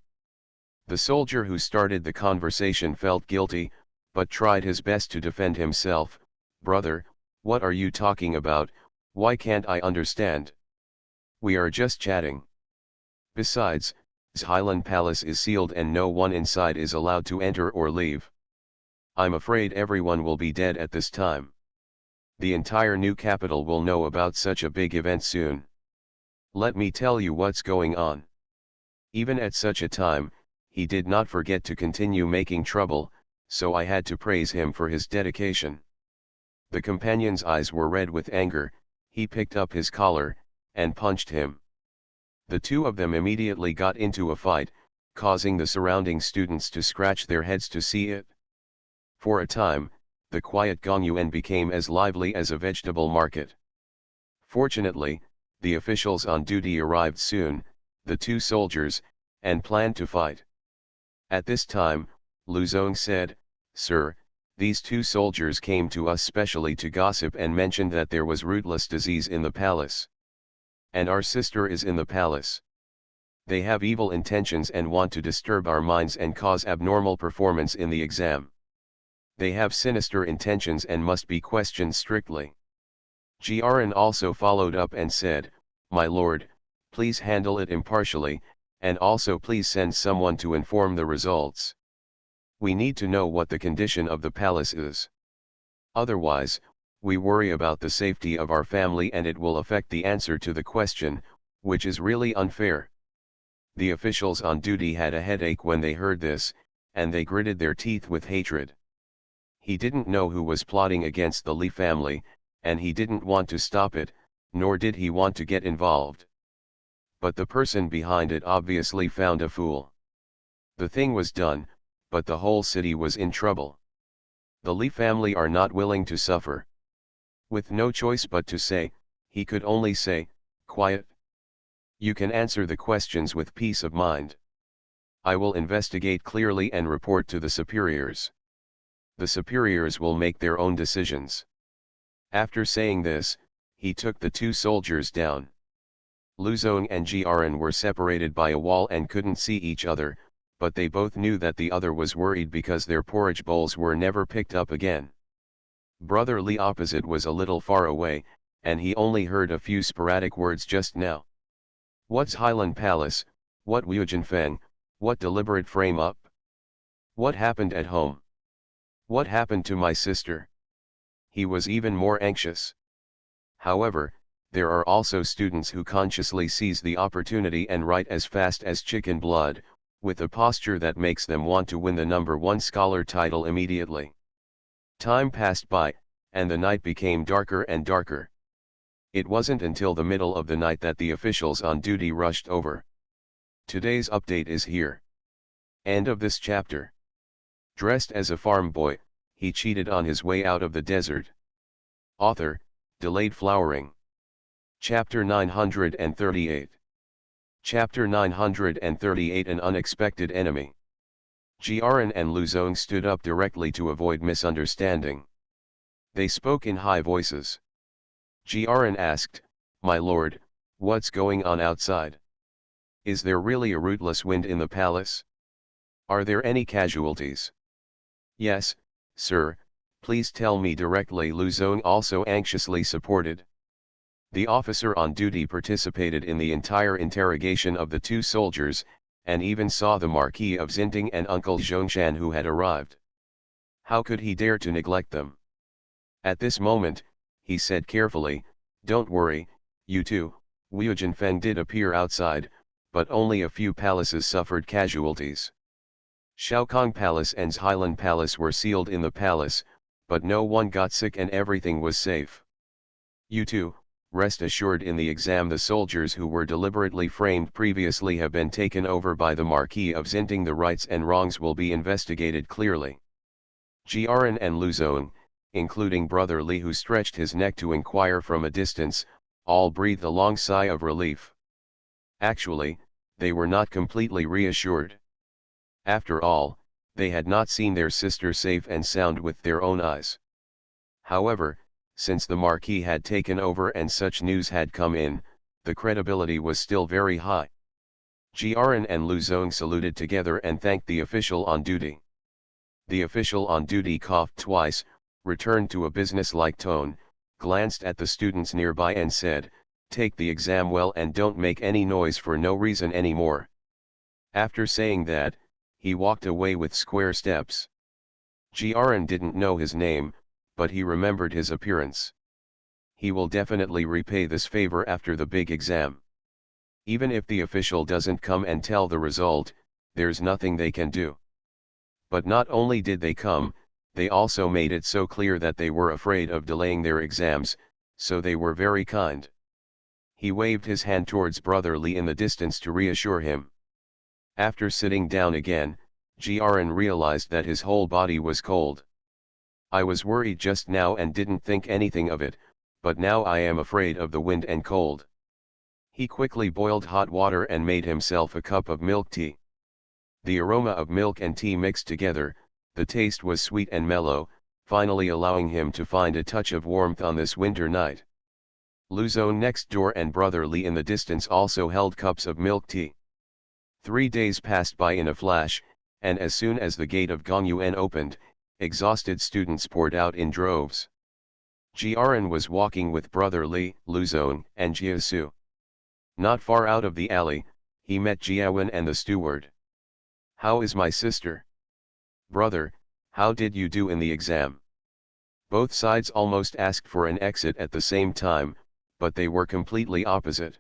The soldier who started the conversation felt guilty, but tried his best to defend himself. "Brother, what are you talking about? Why can't I understand? We are just chatting. Besides, Xilan Palace is sealed and no one inside is allowed to enter or leave. I'm afraid everyone will be dead at this time. The entire new capital will know about such a big event soon. Let me tell you what's going on." Even at such a time, he did not forget to continue making trouble, so I had to praise him for his dedication. The companion's eyes were red with anger. He picked up his collar, and punched him. The two of them immediately got into a fight, causing the surrounding students to scratch their heads to see it. For a time, the quiet Gongyuan became as lively as a vegetable market. Fortunately, the officials on duty arrived soon, the two soldiers, and planned to fight. At this time, Luzon said, "Sir, these two soldiers came to us specially to gossip and mentioned that there was rootless disease in the palace. And our sister is in the palace. They have evil intentions and want to disturb our minds and cause abnormal performance in the exam. They have sinister intentions and must be questioned strictly." Jiaran also followed up and said, "My lord, please handle it impartially, and also please send someone to inform the results. We need to know what the condition of the palace is. Otherwise, we worry about the safety of our family and it will affect the answer to the question, which is really unfair." The officials on duty had a headache when they heard this, and they gritted their teeth with hatred. He didn't know who was plotting against the Li family, and he didn't want to stop it, nor did he want to get involved. But the person behind it obviously found a fool. The thing was done, but the whole city was in trouble. The Li family are not willing to suffer. With no choice but to say, he could only say, "Quiet. You can answer the questions with peace of mind. I will investigate clearly and report to the superiors. The superiors will make their own decisions." After saying this, he took the two soldiers down. Luzon and Jiaran were separated by a wall and couldn't see each other, but they both knew that the other was worried because their porridge bowls were never picked up again. Brother Li opposite was a little far away, and he only heard a few sporadic words just now. What's Highland Palace, what Wujianfeng, what deliberate frame up? What happened at home? What happened to my sister? He was even more anxious. However, there are also students who consciously seize the opportunity and write as fast as chicken blood, with a posture that makes them want to win the #1 scholar title immediately. Time passed by, and the night became darker and darker. It wasn't until the middle of the night that the officials on duty rushed over. Today's update is here. End of this chapter. Dressed as a farm boy, he cheated on his way out of the desert. Author, Delayed Flowering. Chapter 938. Chapter 938 An Unexpected Enemy. Jiaran and Luzong stood up directly to avoid misunderstanding. They spoke in high voices. Jiaran asked, "My lord, what's going on outside? Is there really a rootless wind in the palace? Are there any casualties?" "Yes, sir, please tell me directly," Luzong also anxiously supported. The officer on duty participated in the entire interrogation of the two soldiers, and even saw the Marquis of Xinting and Uncle Zhongshan who had arrived. How could he dare to neglect them? At this moment, he said carefully, "Don't worry, you two." Wu Jinfeng did appear outside, but only a few palaces suffered casualties. Shaokong Palace and Highland Palace were sealed in the palace, but no one got sick and everything was safe. "You two, rest assured, in the exam the soldiers who were deliberately framed previously have been taken over by the Marquis of Xinting. The rights and wrongs will be investigated clearly." Jiaran and Luzong, including Brother Li who stretched his neck to inquire from a distance, all breathed a long sigh of relief. Actually, they were not completely reassured. After all, they had not seen their sister safe and sound with their own eyes. However, since the Marquis had taken over and such news had come in, the credibility was still very high. Jiaran and Luzong saluted together and thanked the official on duty. The official on duty coughed twice, returned to a business-like tone, glanced at the students nearby and said, "Take the exam well and don't make any noise for no reason anymore." After saying that, he walked away with square steps. Jiaran didn't know his name, but he remembered his appearance. He will definitely repay this favor after the big exam. Even if the official doesn't come and tell the result, there's nothing they can do. But not only did they come, they also made it so clear that they were afraid of delaying their exams, so they were very kind. He waved his hand towards Brother Li in the distance to reassure him. After sitting down again, Jiaran realized that his whole body was cold. "I was worried just now and didn't think anything of it, but now I am afraid of the wind and cold." He quickly boiled hot water and made himself a cup of milk tea. The aroma of milk and tea mixed together, the taste was sweet and mellow, finally allowing him to find a touch of warmth on this winter night. Luzong next door and Brother Li in the distance also held cups of milk tea. 3 days passed by in a flash, and as soon as the gate of Gongyuan opened, exhausted students poured out in droves. Jiaran was walking with Brother Li, Luzong, and Jiasu. Not far out of the alley, he met Jiawen and the steward. "How is my sister?" "Brother, how did you do in the exam?" Both sides almost asked for an exit at the same time, but they were completely opposite.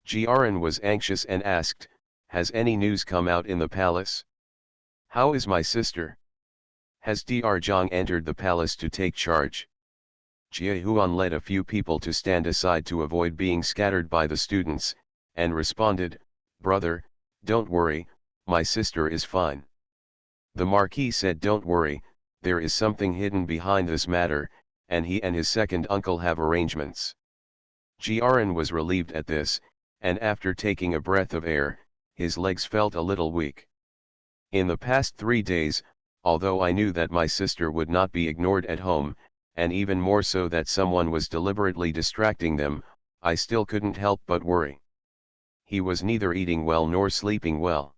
Jiaran was anxious and asked, "Has any news come out in the palace? How is my sister? Has Dr. Zhang entered the palace to take charge?" Jia Huan led a few people to stand aside to avoid being scattered by the students, and responded, "Brother, don't worry, my sister is fine." The Marquis said, "Don't worry, there is something hidden behind this matter, and he and his second uncle have arrangements." Jiaran was relieved at this, and after taking a breath of air, his legs felt a little weak. "In the past 3 days, although I knew that my sister would not be ignored at home, and even more so that someone was deliberately distracting them, I still couldn't help but worry." He was neither eating well nor sleeping well.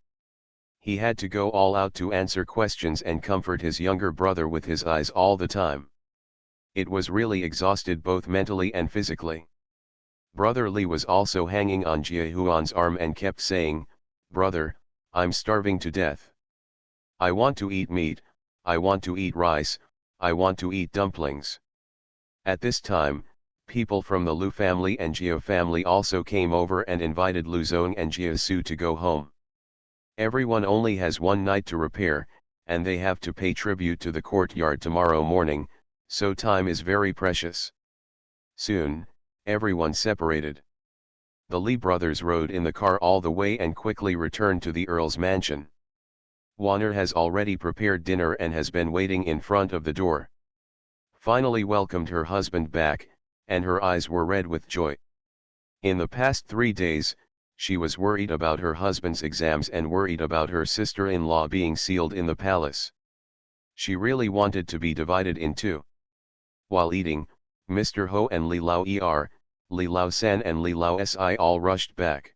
He had to go all out to answer questions and comfort his younger brother with his eyes all the time. It was really exhausted both mentally and physically. Brother Li was also hanging on Jia Huan's arm and kept saying, "Brother, I'm starving to death. I want to eat meat, I want to eat rice, I want to eat dumplings." At this time, people from the Lu family and Jia family also came over and invited Luzong and Jia Su to go home. Everyone only has one night to repair, and they have to pay tribute to the courtyard tomorrow morning, so time is very precious. Soon, everyone separated. The Li brothers rode in the car all the way and quickly returned to the Earl's mansion. Wanner has already prepared dinner and has been waiting in front of the door. Finally welcomed her husband back, and her eyes were red with joy. In the past 3 days, She was worried about her husband's exams and worried about her sister-in-law being sealed in the palace. She really wanted to be divided in two. While eating, Mr. Ho and Li Lao Li Lao San and Li Lao Si all rushed back.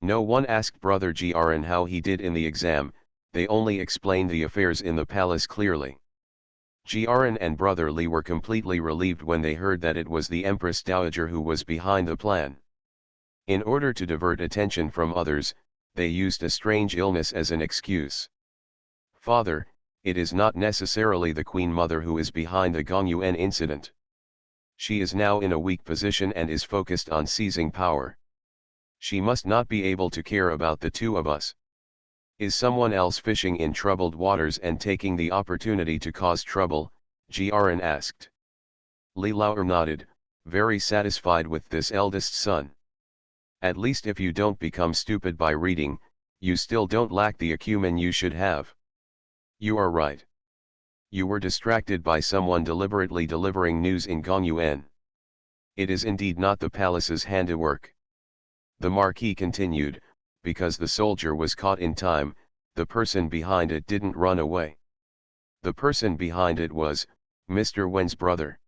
No one asked Brother Grn how he did in the exam, they only explained the affairs in the palace clearly. Grn and Brother Li were completely relieved when they heard that it was the Empress Dowager who was behind the plan. In order to divert attention from others, they used a strange illness as an excuse. Father, it is not necessarily the Queen Mother who is behind the Gongyuan incident. She is now in a weak position and is focused on seizing power. She must not be able to care about the two of us. Is someone else fishing in troubled waters and taking the opportunity to cause trouble? Grn asked. Li Lao nodded, very satisfied with this eldest son. At least if you don't become stupid by reading, you still don't lack the acumen you should have. You are right. You were distracted by someone deliberately delivering news in Gongyuan. It is indeed not the palace's handiwork. The Marquis continued, because the soldier was caught in time, the person behind it didn't run away. The person behind it was, Mr. Wen's brother.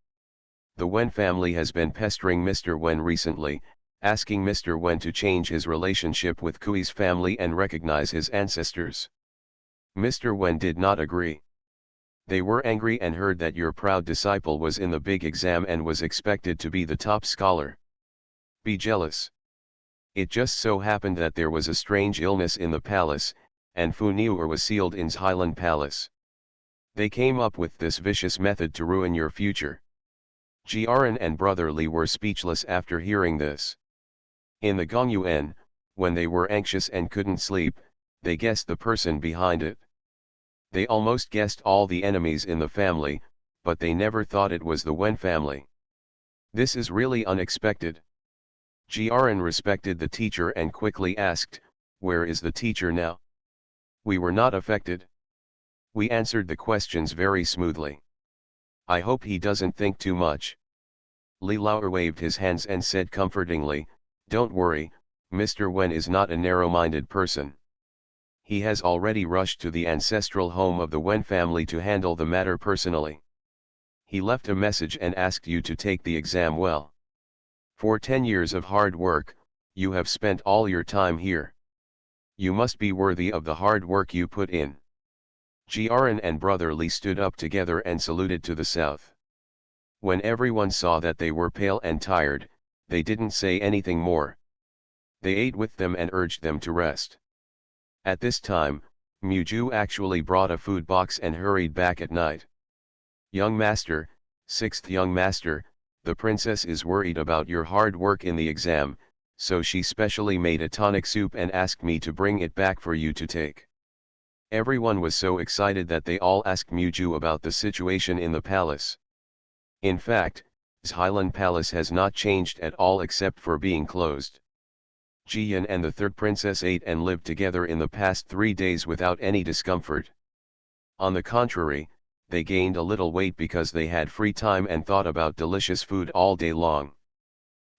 The Wen family has been pestering Mr. Wen recently, asking Mr. Wen to change his relationship with Kui's family and recognize his ancestors. Mr. Wen did not agree. They were angry and heard that your proud disciple was in the big exam and was expected to be the top scholar. Be jealous. It just so happened that there was a strange illness in the palace, and Fu Niuer was sealed in Highland Palace. They came up with this vicious method to ruin your future. Grn and Brother Li were speechless after hearing this. In the Gongyuan, when they were anxious and couldn't sleep, they guessed the person behind it. They almost guessed all the enemies in the family, but they never thought it was the Wen family. This is really unexpected. Grn respected the teacher and quickly asked, "Where is the teacher now?" "We were not affected. We answered the questions very smoothly. I hope he doesn't think too much." Li Lao waved his hands and said comfortingly, "Don't worry, Mr. Wen is not a narrow-minded person. He has already rushed to the ancestral home of the Wen family to handle the matter personally. He left a message and asked you to take the exam well. For 10 years of hard work, you have spent all your time here. You must be worthy of the hard work you put in." Grn and Brother Li stood up together and saluted to the south. When everyone saw that they were pale and tired, they didn't say anything more. They ate with them and urged them to rest. At this time, Muju actually brought a food box and hurried back at night. "Young master, sixth young master, the princess is worried about your hard work in the exam, so she specially made a tonic soup and asked me to bring it back for you to take." Everyone was so excited that they all asked Muju about the situation in the palace. In fact, Highland Palace has not changed at all except for being closed. Jiyan and the third princess ate and lived together in the past 3 days without any discomfort. On the contrary, they gained a little weight because they had free time and thought about delicious food all day long.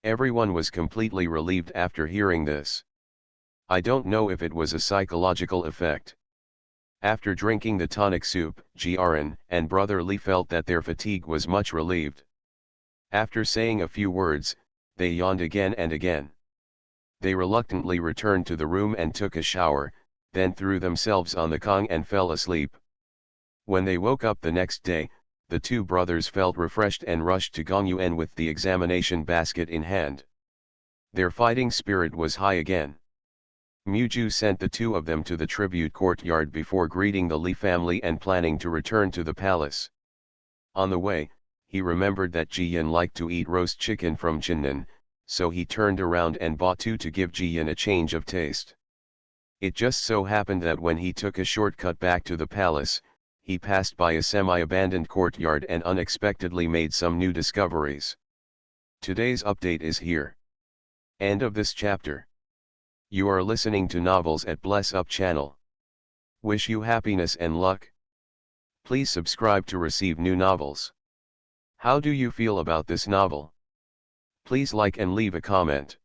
Everyone was completely relieved after hearing this. I don't know if it was a psychological effect. After drinking the tonic soup, Grn and Brother Li felt that their fatigue was much relieved. After saying a few words, they yawned again and again. They reluctantly returned to the room and took a shower, then threw themselves on the kong and fell asleep. When they woke up the next day, the two brothers felt refreshed and rushed to Gongyuan with the examination basket in hand. Their fighting spirit was high again. Muju sent the two of them to the tribute courtyard before greeting the Li family and planning to return to the palace. On the way, he remembered that Jiyan liked to eat roast chicken from Jinnan, so he turned around and bought two to give Jiyan a change of taste. It just so happened that when he took a shortcut back to the palace, he passed by a semi-abandoned courtyard and unexpectedly made some new discoveries. Today's update is here. End of this chapter. You are listening to Novels at Bless Up channel. Wish you happiness and luck. Please subscribe to receive new novels. How do you feel about this novel? Please like and leave a comment.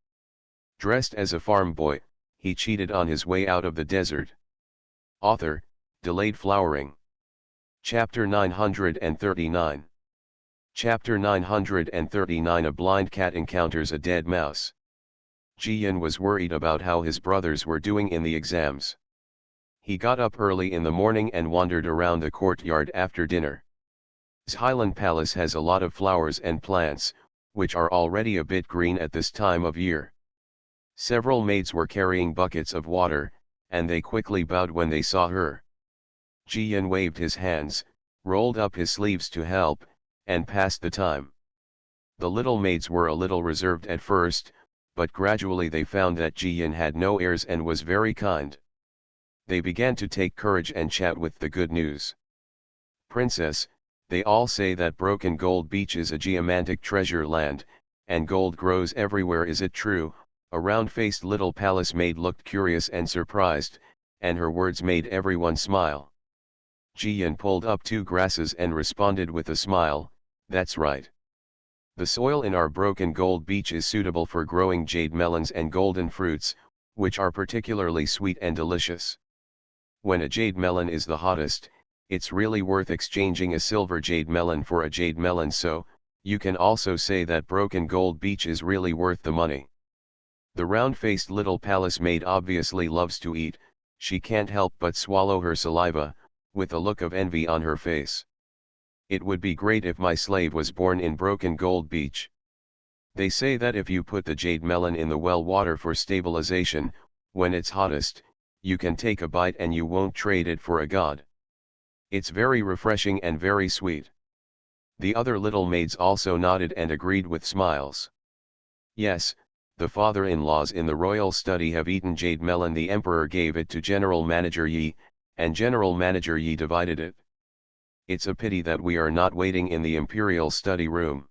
Dressed as a farm boy, he cheated on his way out of the desert. Author, Delayed Flowering. Chapter 939. Chapter 939. A blind cat encounters a dead mouse. Jian was worried about how his brothers were doing in the exams. He got up early in the morning and wandered around the courtyard after dinner. His Highland Palace has a lot of flowers and plants, which are already a bit green at this time of year. Several maids were carrying buckets of water, and they quickly bowed when they saw her. Jian waved his hands, rolled up his sleeves to help, and passed the time. The little maids were a little reserved at first, but gradually they found that Jian had no airs and was very kind. They began to take courage and chat with the good news. Princess, they all say that Broken Gold Beach is a geomantic treasure land, and gold grows everywhere. Is it true? A round-faced little palace maid looked curious and surprised, and her words made everyone smile. Jian pulled up two grasses and responded with a smile, that's right. The soil in our Broken Gold Beach is suitable for growing jade melons and golden fruits, which are particularly sweet and delicious. When a jade melon is the hottest, it's really worth exchanging a silver jade melon for a jade melon, so you can also say that Broken Gold Beach is really worth the money. The round-faced little palace maid obviously loves to eat, she can't help but swallow her saliva, with a look of envy on her face. It would be great if my slave was born in Broken Gold Beach. They say that if you put the jade melon in the well water for stabilization, when it's hottest, you can take a bite and you won't trade it for a god. It's very refreshing and very sweet. The other little maids also nodded and agreed with smiles. Yes, the father-in-laws in the royal study have eaten jade melon. The emperor gave it to General Manager Yi, and General Manager Yi divided it. It's a pity that we are not waiting in the imperial study room.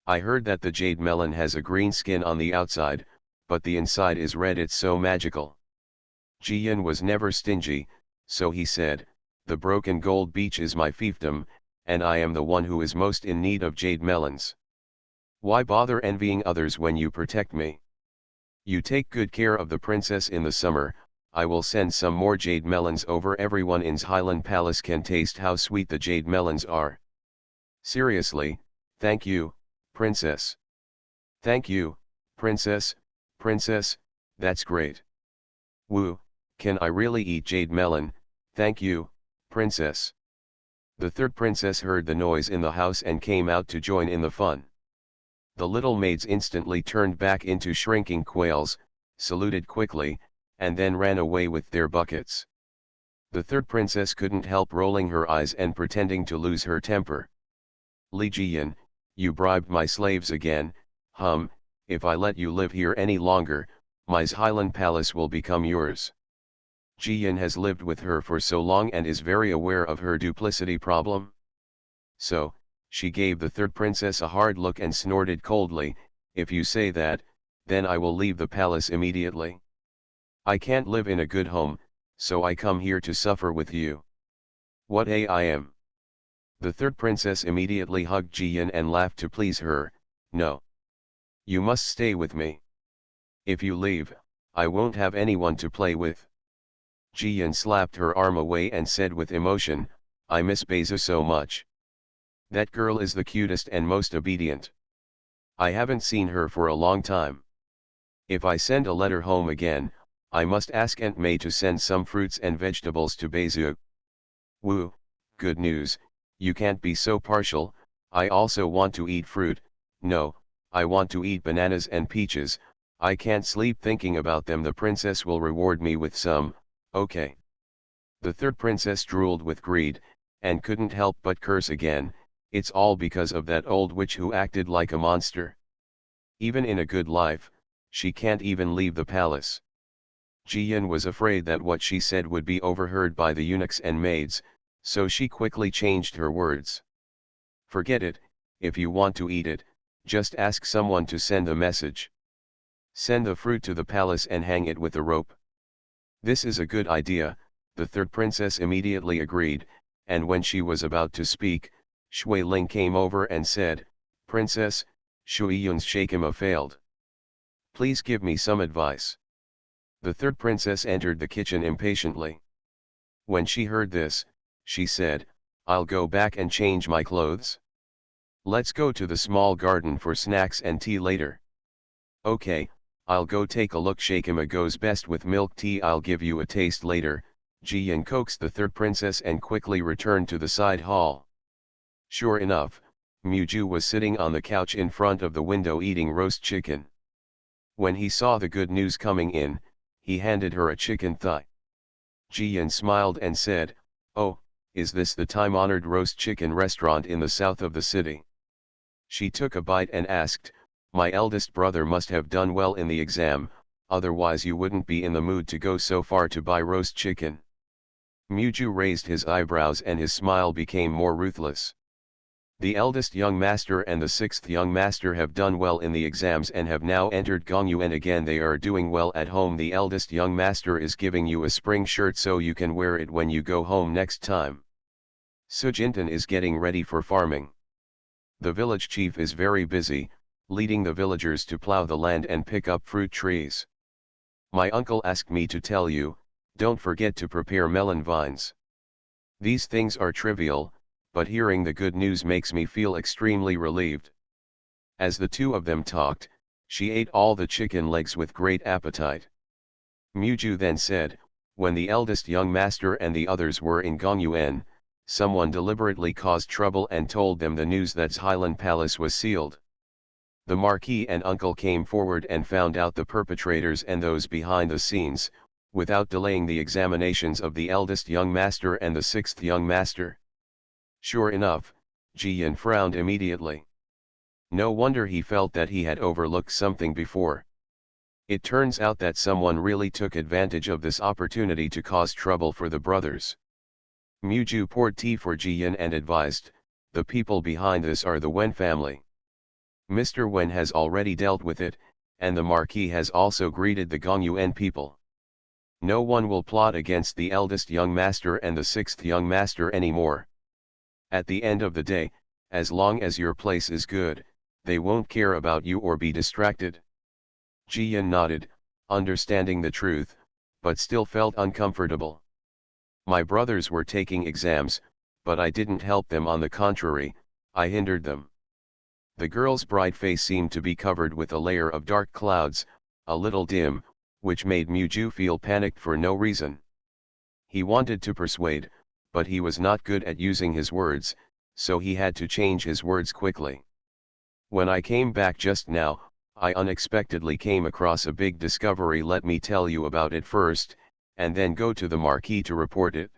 I heard that the jade melon has a green skin on the outside, but the inside is red. It's so magical. Jian was never stingy, so he said, the Broken Gold Beach is my fiefdom, and I am the one who is most in need of jade melons. Why bother envying others when you protect me? You take good care of the princess in the summer. I will send some more jade melons over. Everyone in's Highland Palace can taste how sweet the jade melons are. Seriously, thank you, princess. Thank you, princess, that's great. Woo, can I really eat jade melon? Thank you, princess. The third princess heard the noise in the house and came out to join in the fun. The little maids instantly turned back into shrinking quails, saluted quickly, and then ran away with their buckets. The third princess couldn't help rolling her eyes and pretending to lose her temper. Li Jian, you bribed my slaves again. If I let you live here any longer, my Highland Palace will become yours. Jian has lived with her for so long and is very aware of her duplicity problem. So, she gave the third princess a hard look and snorted coldly, if you say that, then I will leave the palace immediately. I can't live in a good home, so I come here to suffer with you. What I am. The third princess immediately hugged Jian and laughed to please her. No. You must stay with me. If you leave, I won't have anyone to play with. Jian slapped her arm away and said with emotion, I miss Beza so much. That girl is the cutest and most obedient. I haven't seen her for a long time. If I send a letter home again, I must ask Aunt May to send some fruits and vegetables to Beza. Woo, good news, you can't be so partial. I also want to eat fruit. No, I want to eat bananas and peaches. I can't sleep thinking about them. The princess will reward me with some, okay. The third princess drooled with greed, and couldn't help but curse again. It's all because of that old witch who acted like a monster. Even in a good life, she can't even leave the palace. Jian was afraid that what she said would be overheard by the eunuchs and maids, so she quickly changed her words. Forget it, if you want to eat it, just ask someone to send a message. Send the fruit to the palace and hang it with a rope. This is a good idea, the third princess immediately agreed, and when she was about to speak, Shui Ling came over and said, Princess, Shui Yun's shakema failed. Please give me some advice. The third princess entered the kitchen impatiently. When she heard this, she said, I'll go back and change my clothes. Let's go to the small garden for snacks and tea later. Okay, I'll go take a look. Shakima goes best with milk tea. I'll give you a taste later, Jiyan coaxed the third princess and quickly returned to the side hall. Sure enough, Muju was sitting on the couch in front of the window eating roast chicken. When he saw the good news coming in, he handed her a chicken thigh. Jiyan smiled and said, Oh, is this the time-honored roast chicken restaurant in the south of the city? She took a bite and asked, My eldest brother must have done well in the exam, otherwise you wouldn't be in the mood to go so far to buy roast chicken. Muju raised his eyebrows and his smile became more ruthless. The eldest young master and the sixth young master have done well in the exams and have now entered Gongyuan again. They are doing well at home. The eldest young master is giving you a spring shirt so you can wear it when you go home next time. Sujintan is getting ready for farming. The village chief is very busy, leading the villagers to plow the land and pick up fruit trees. My uncle asked me to tell you, don't forget to prepare melon vines. These things are trivial, but hearing the good news makes me feel extremely relieved. As the two of them talked, she ate all the chicken legs with great appetite. Muju then said, when the eldest young master and the others were in Gongyuan, someone deliberately caused trouble and told them the news that Highland Palace was sealed. The Marquis and uncle came forward and found out the perpetrators and those behind the scenes, without delaying the examinations of the eldest young master and the sixth young master. Sure enough, Jiyan frowned immediately. No wonder he felt that he had overlooked something before. It turns out that someone really took advantage of this opportunity to cause trouble for the brothers. Muju poured tea for Jiyan and advised, the people behind this are the Wen family. Mr. Wen has already dealt with it, and the Marquis has also greeted the Gongyuan people. No one will plot against the eldest young master and the sixth young master anymore. At the end of the day, as long as your place is good, they won't care about you or be distracted. Jiyan nodded, understanding the truth, but still felt uncomfortable. My brothers were taking exams, but I didn't help them. On the contrary, I hindered them. The girl's bright face seemed to be covered with a layer of dark clouds, a little dim, which made Muju feel panicked for no reason. He wanted to persuade, but he was not good at using his words, so he had to change his words quickly. When I came back just now, I unexpectedly came across a big discovery. Let me tell you about it first, and then go to the Marquis to report it.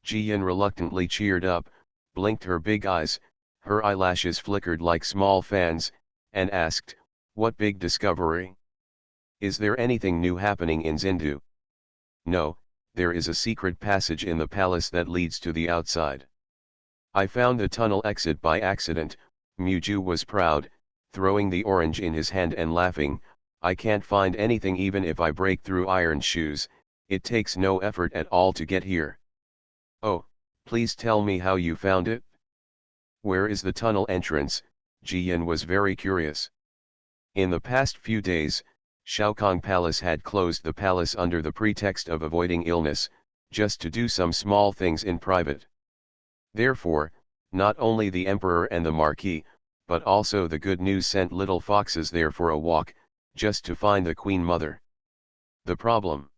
Jiyan reluctantly cheered up, blinked her big eyes, her eyelashes flickered like small fans, and asked, what big discovery? Is there anything new happening in Zindu? No, there is a secret passage in the palace that leads to the outside. I found the tunnel exit by accident. Muju was proud, throwing the orange in his hand and laughing, I can't find anything even if I break through iron shoes, it takes no effort at all to get here. Oh, please tell me how you found it? Where is the tunnel entrance? Jiyan was very curious. In the past few days, Shaokong Palace had closed the palace under the pretext of avoiding illness, just to do some small things in private. Therefore, not only the emperor and the marquis, but also the good news sent little foxes there for a walk, just to find the queen mother. The problem?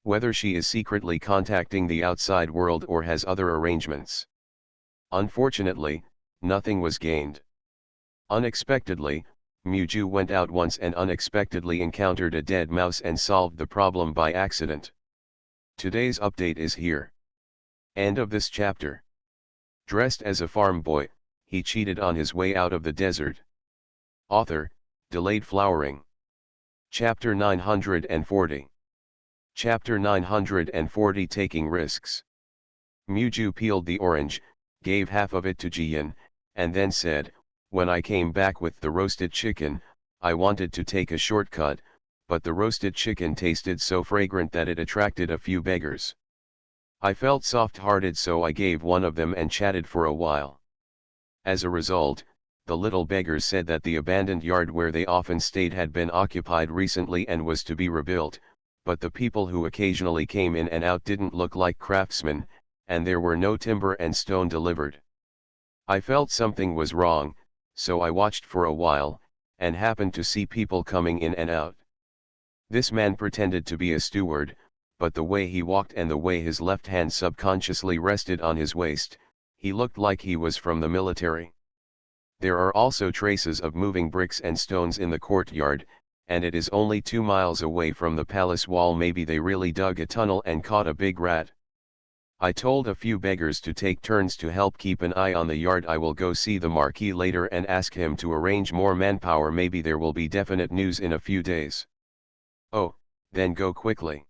Whether she is secretly contacting the outside world or has other arrangements. Unfortunately, nothing was gained. Unexpectedly, Muju went out once and unexpectedly encountered a dead mouse and solved the problem by accident. Today's update is here. End of this chapter. Dressed as a farm boy, he cheated on his way out of the desert. Author, Delayed Flowering. Chapter 940. Chapter 940 Taking Risks. Muju peeled the orange, gave half of it to Jiyan, and then said, when I came back with the roasted chicken, I wanted to take a shortcut, but the roasted chicken tasted so fragrant that it attracted a few beggars. I felt soft-hearted, so I gave one of them and chatted for a while. As a result, The little beggars said that the abandoned yard where they often stayed had been occupied recently and was to be rebuilt, but the people who occasionally came in and out didn't look like craftsmen, and there were no timber and stone delivered. I felt something was wrong, so I watched for a while, and happened to see people coming in and out. This man pretended to be a steward, but the way he walked and the way his left hand subconsciously rested on his waist, he looked like he was from the military. There are also traces of moving bricks and stones in the courtyard, and it is only 2 miles away from the palace wall. Maybe they really dug a tunnel and caught a big rat. I told a few beggars to take turns to help keep an eye on the yard. I will go see the Marquis later and ask him to arrange more manpower. Maybe there will be definite news in a few days. Oh, then go quickly.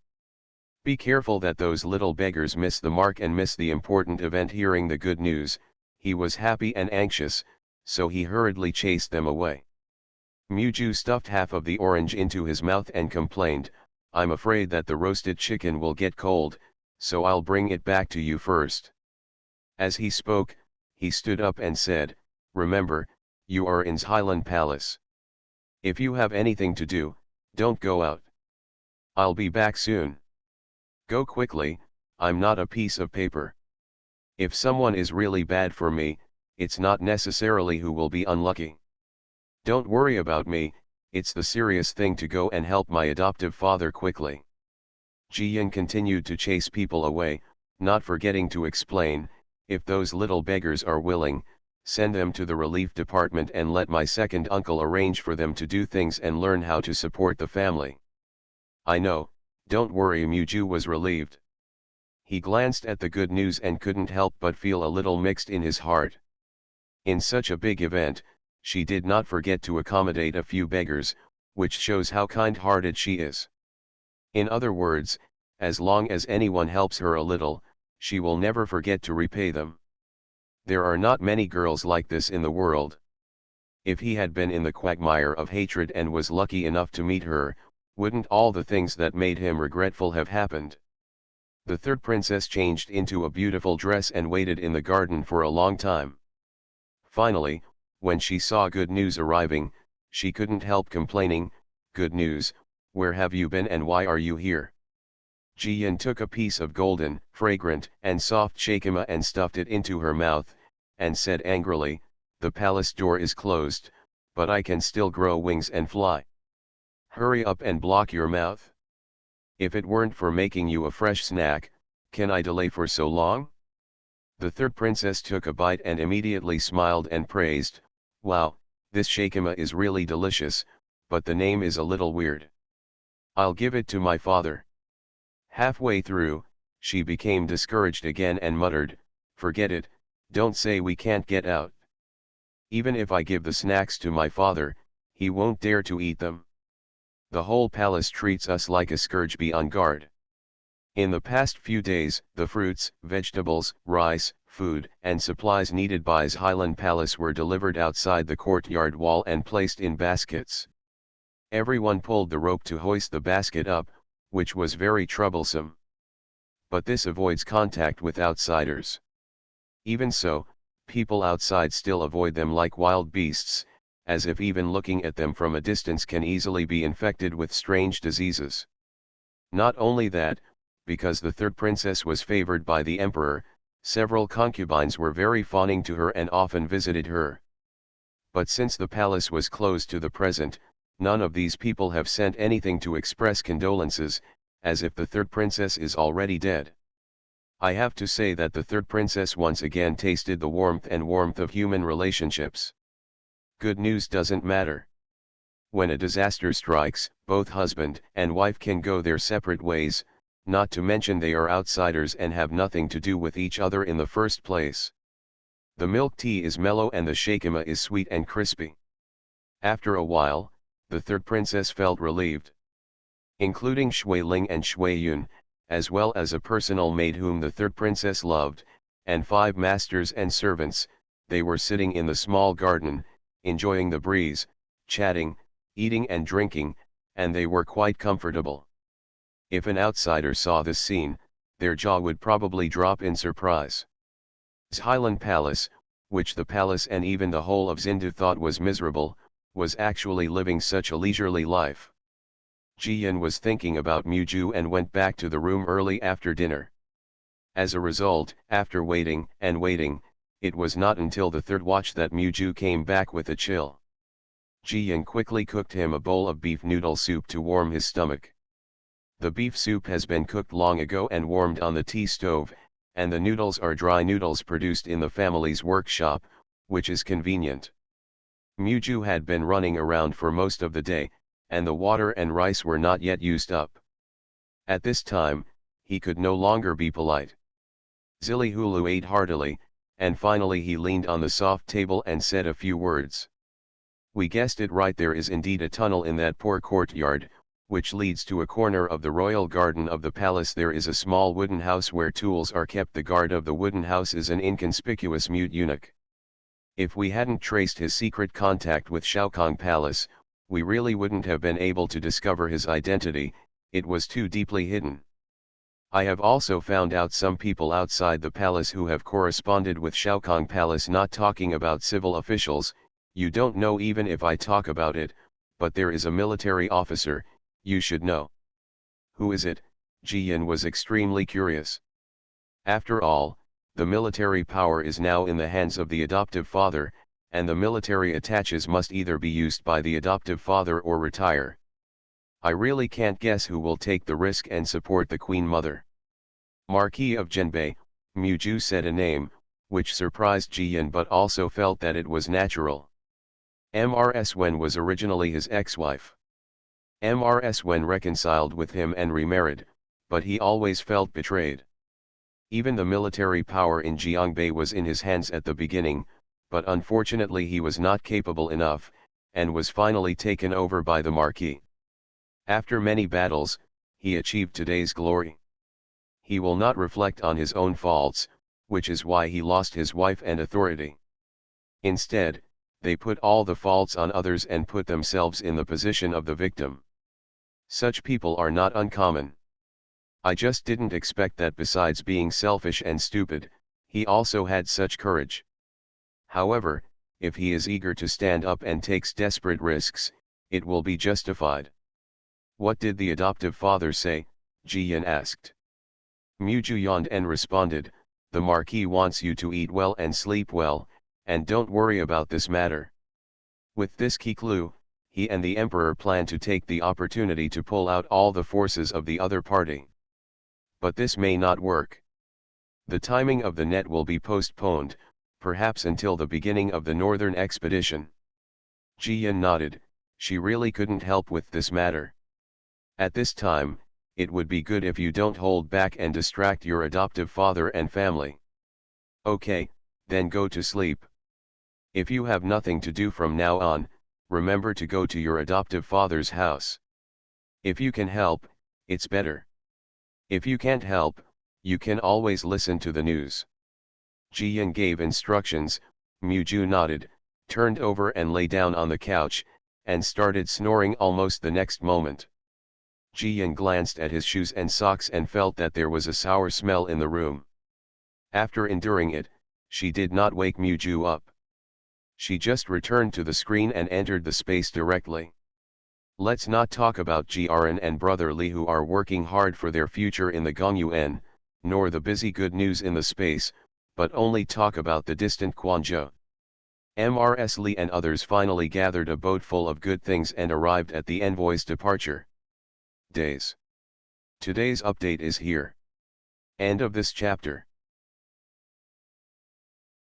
Be careful that those little beggars miss the mark and miss the important event. Hearing the good news, he was happy and anxious, so he hurriedly chased them away. Muju stuffed half of the orange into his mouth and complained, "I'm afraid that the roasted chicken will get cold, so I'll bring it back to you first." As he spoke, he stood up and said, "Remember, you are in Highland Palace. If you have anything to do, don't go out. I'll be back soon. Go quickly, I'm not a piece of paper. If someone is really bad for me, it's not necessarily who will be unlucky. Don't worry about me, it's the serious thing to go and help my adoptive father quickly." Jiyan continued to chase people away, not forgetting to explain, "If those little beggars are willing, send them to the relief department and let my second uncle arrange for them to do things and learn how to support the family." "I know, don't worry." Muju was relieved. He glanced at the good news and couldn't help but feel a little mixed in his heart. In such a big event, she did not forget to accommodate a few beggars, which shows how kind-hearted she is. In other words, as long as anyone helps her a little, she will never forget to repay them. There are not many girls like this in the world. If he had been in the quagmire of hatred and was lucky enough to meet her, wouldn't all the things that made him regretful have happened? The third princess changed into a beautiful dress and waited in the garden for a long time. Finally, when she saw good news arriving, she couldn't help complaining, "Good news, where have you been and why are you here?" Jiyan took a piece of golden, fragrant, and soft shakima and stuffed it into her mouth, and said angrily, "The palace door is closed, but I can still grow wings and fly. Hurry up and block your mouth. If it weren't for making you a fresh snack, can I delay for so long?" The third princess took a bite and immediately smiled and praised, "Wow, this shakima is really delicious, but the name is a little weird. I'll give it to my father." Halfway through, she became discouraged again and muttered, "Forget it, don't say we can't get out. Even if I give the snacks to my father, he won't dare to eat them. The whole palace treats us like a scourge. Be on guard." In the past few days, the fruits, vegetables, rice, food, and supplies needed by his Highland Palace were delivered outside the courtyard wall and placed in baskets. Everyone pulled the rope to hoist the basket up, which was very troublesome. But this avoids contact with outsiders. Even so, people outside still avoid them like wild beasts, as if even looking at them from a distance can easily be infected with strange diseases. Not only that, because the third princess was favored by the emperor, several concubines were very fawning to her and often visited her. But since the palace was closed to the present, none of these people have sent anything to express condolences, as if the third princess is already dead. I have to say that the third princess once again tasted the warmth of human relationships. Good news doesn't matter. When a disaster strikes, both husband and wife can go their separate ways, not to mention they are outsiders and have nothing to do with each other in the first place. The milk tea is mellow and the shakima is sweet and crispy. After a while, the third princess felt relieved. Including Shui Ling and Shui Yun, as well as a personal maid whom the third princess loved, and 5 masters and servants, they were sitting in the small garden, enjoying the breeze, chatting, eating and drinking, and they were quite comfortable. If an outsider saw this scene, their jaw would probably drop in surprise. Highland Palace, which the palace and even the whole of Zindu thought was miserable, was actually living such a leisurely life. Jiyan was thinking about Muju and went back to the room early after dinner. As a result, after waiting and waiting, it was not until the third watch that Muju came back with a chill. Jiyan quickly cooked him a bowl of beef noodle soup to warm his stomach. The beef soup has been cooked long ago and warmed on the tea stove, and the noodles are dry noodles produced in the family's workshop, which is convenient. Muju had been running around for most of the day, and the water and rice were not yet used up. At this time, he could no longer be polite. Zilihulu ate heartily, and finally he leaned on the soft table and said a few words. We guessed it right, there is indeed a tunnel in that poor courtyard, which leads to a corner of the royal garden of the palace. There is a small wooden house where tools are kept. The guard of the wooden house is an inconspicuous mute eunuch. If we hadn't traced his secret contact with Shaokong Palace, we really wouldn't have been able to discover his identity, it was too deeply hidden. I have also found out some people outside the palace who have corresponded with Shaokong Palace, not talking about civil officials. You don't know even if I talk about it, but there is a military officer, you should know. Who is it? Jiyan was extremely curious. After all, the military power is now in the hands of the adoptive father, and the military attaches must either be used by the adoptive father or retire. I really can't guess who will take the risk and support the Queen Mother. Marquis of Genbei, Muju said a name, which surprised Jiyan but also felt that it was natural. Mrs. Wen was originally his ex-wife. Mrs. Wen reconciled with him and remarried, but he always felt betrayed. Even the military power in Jiangbei was in his hands at the beginning, but unfortunately he was not capable enough, and was finally taken over by the Marquis. After many battles, he achieved today's glory. He will not reflect on his own faults, which is why he lost his wife and authority. Instead, they put all the faults on others and put themselves in the position of the victim. Such people are not uncommon. I just didn't expect that besides being selfish and stupid, he also had such courage. However, if he is eager to stand up and takes desperate risks, it will be justified. What did the adoptive father say? Jiyan asked. Muju yawned and responded, the Marquis wants you to eat well and sleep well, and don't worry about this matter. With this key clue, he and the Emperor plan to take the opportunity to pull out all the forces of the other party. But this may not work. The timing of the net will be postponed, perhaps until the beginning of the northern expedition. Jiyan nodded, she really couldn't help with this matter. At this time, it would be good if you don't hold back and distract your adoptive father and family. Okay, then go to sleep. If you have nothing to do from now on, remember to go to your adoptive father's house. If you can help, it's better. If you can't help, you can always listen to the news. Jiyan gave instructions, Muju nodded, turned over and lay down on the couch, and started snoring almost the next moment. Jiyan glanced at his shoes and socks and felt that there was a sour smell in the room. After enduring it, she did not wake Muju up. She just returned to the screen and entered the space directly. Let's not talk about Jiren and brother Li who are working hard for their future in the Gongyuan, nor the busy good news in the space, but only talk about the distant Quanzhou. Mrs. Li and others finally gathered a boat full of good things and arrived at the envoy's departure. Days. Today's update is here. End of this chapter.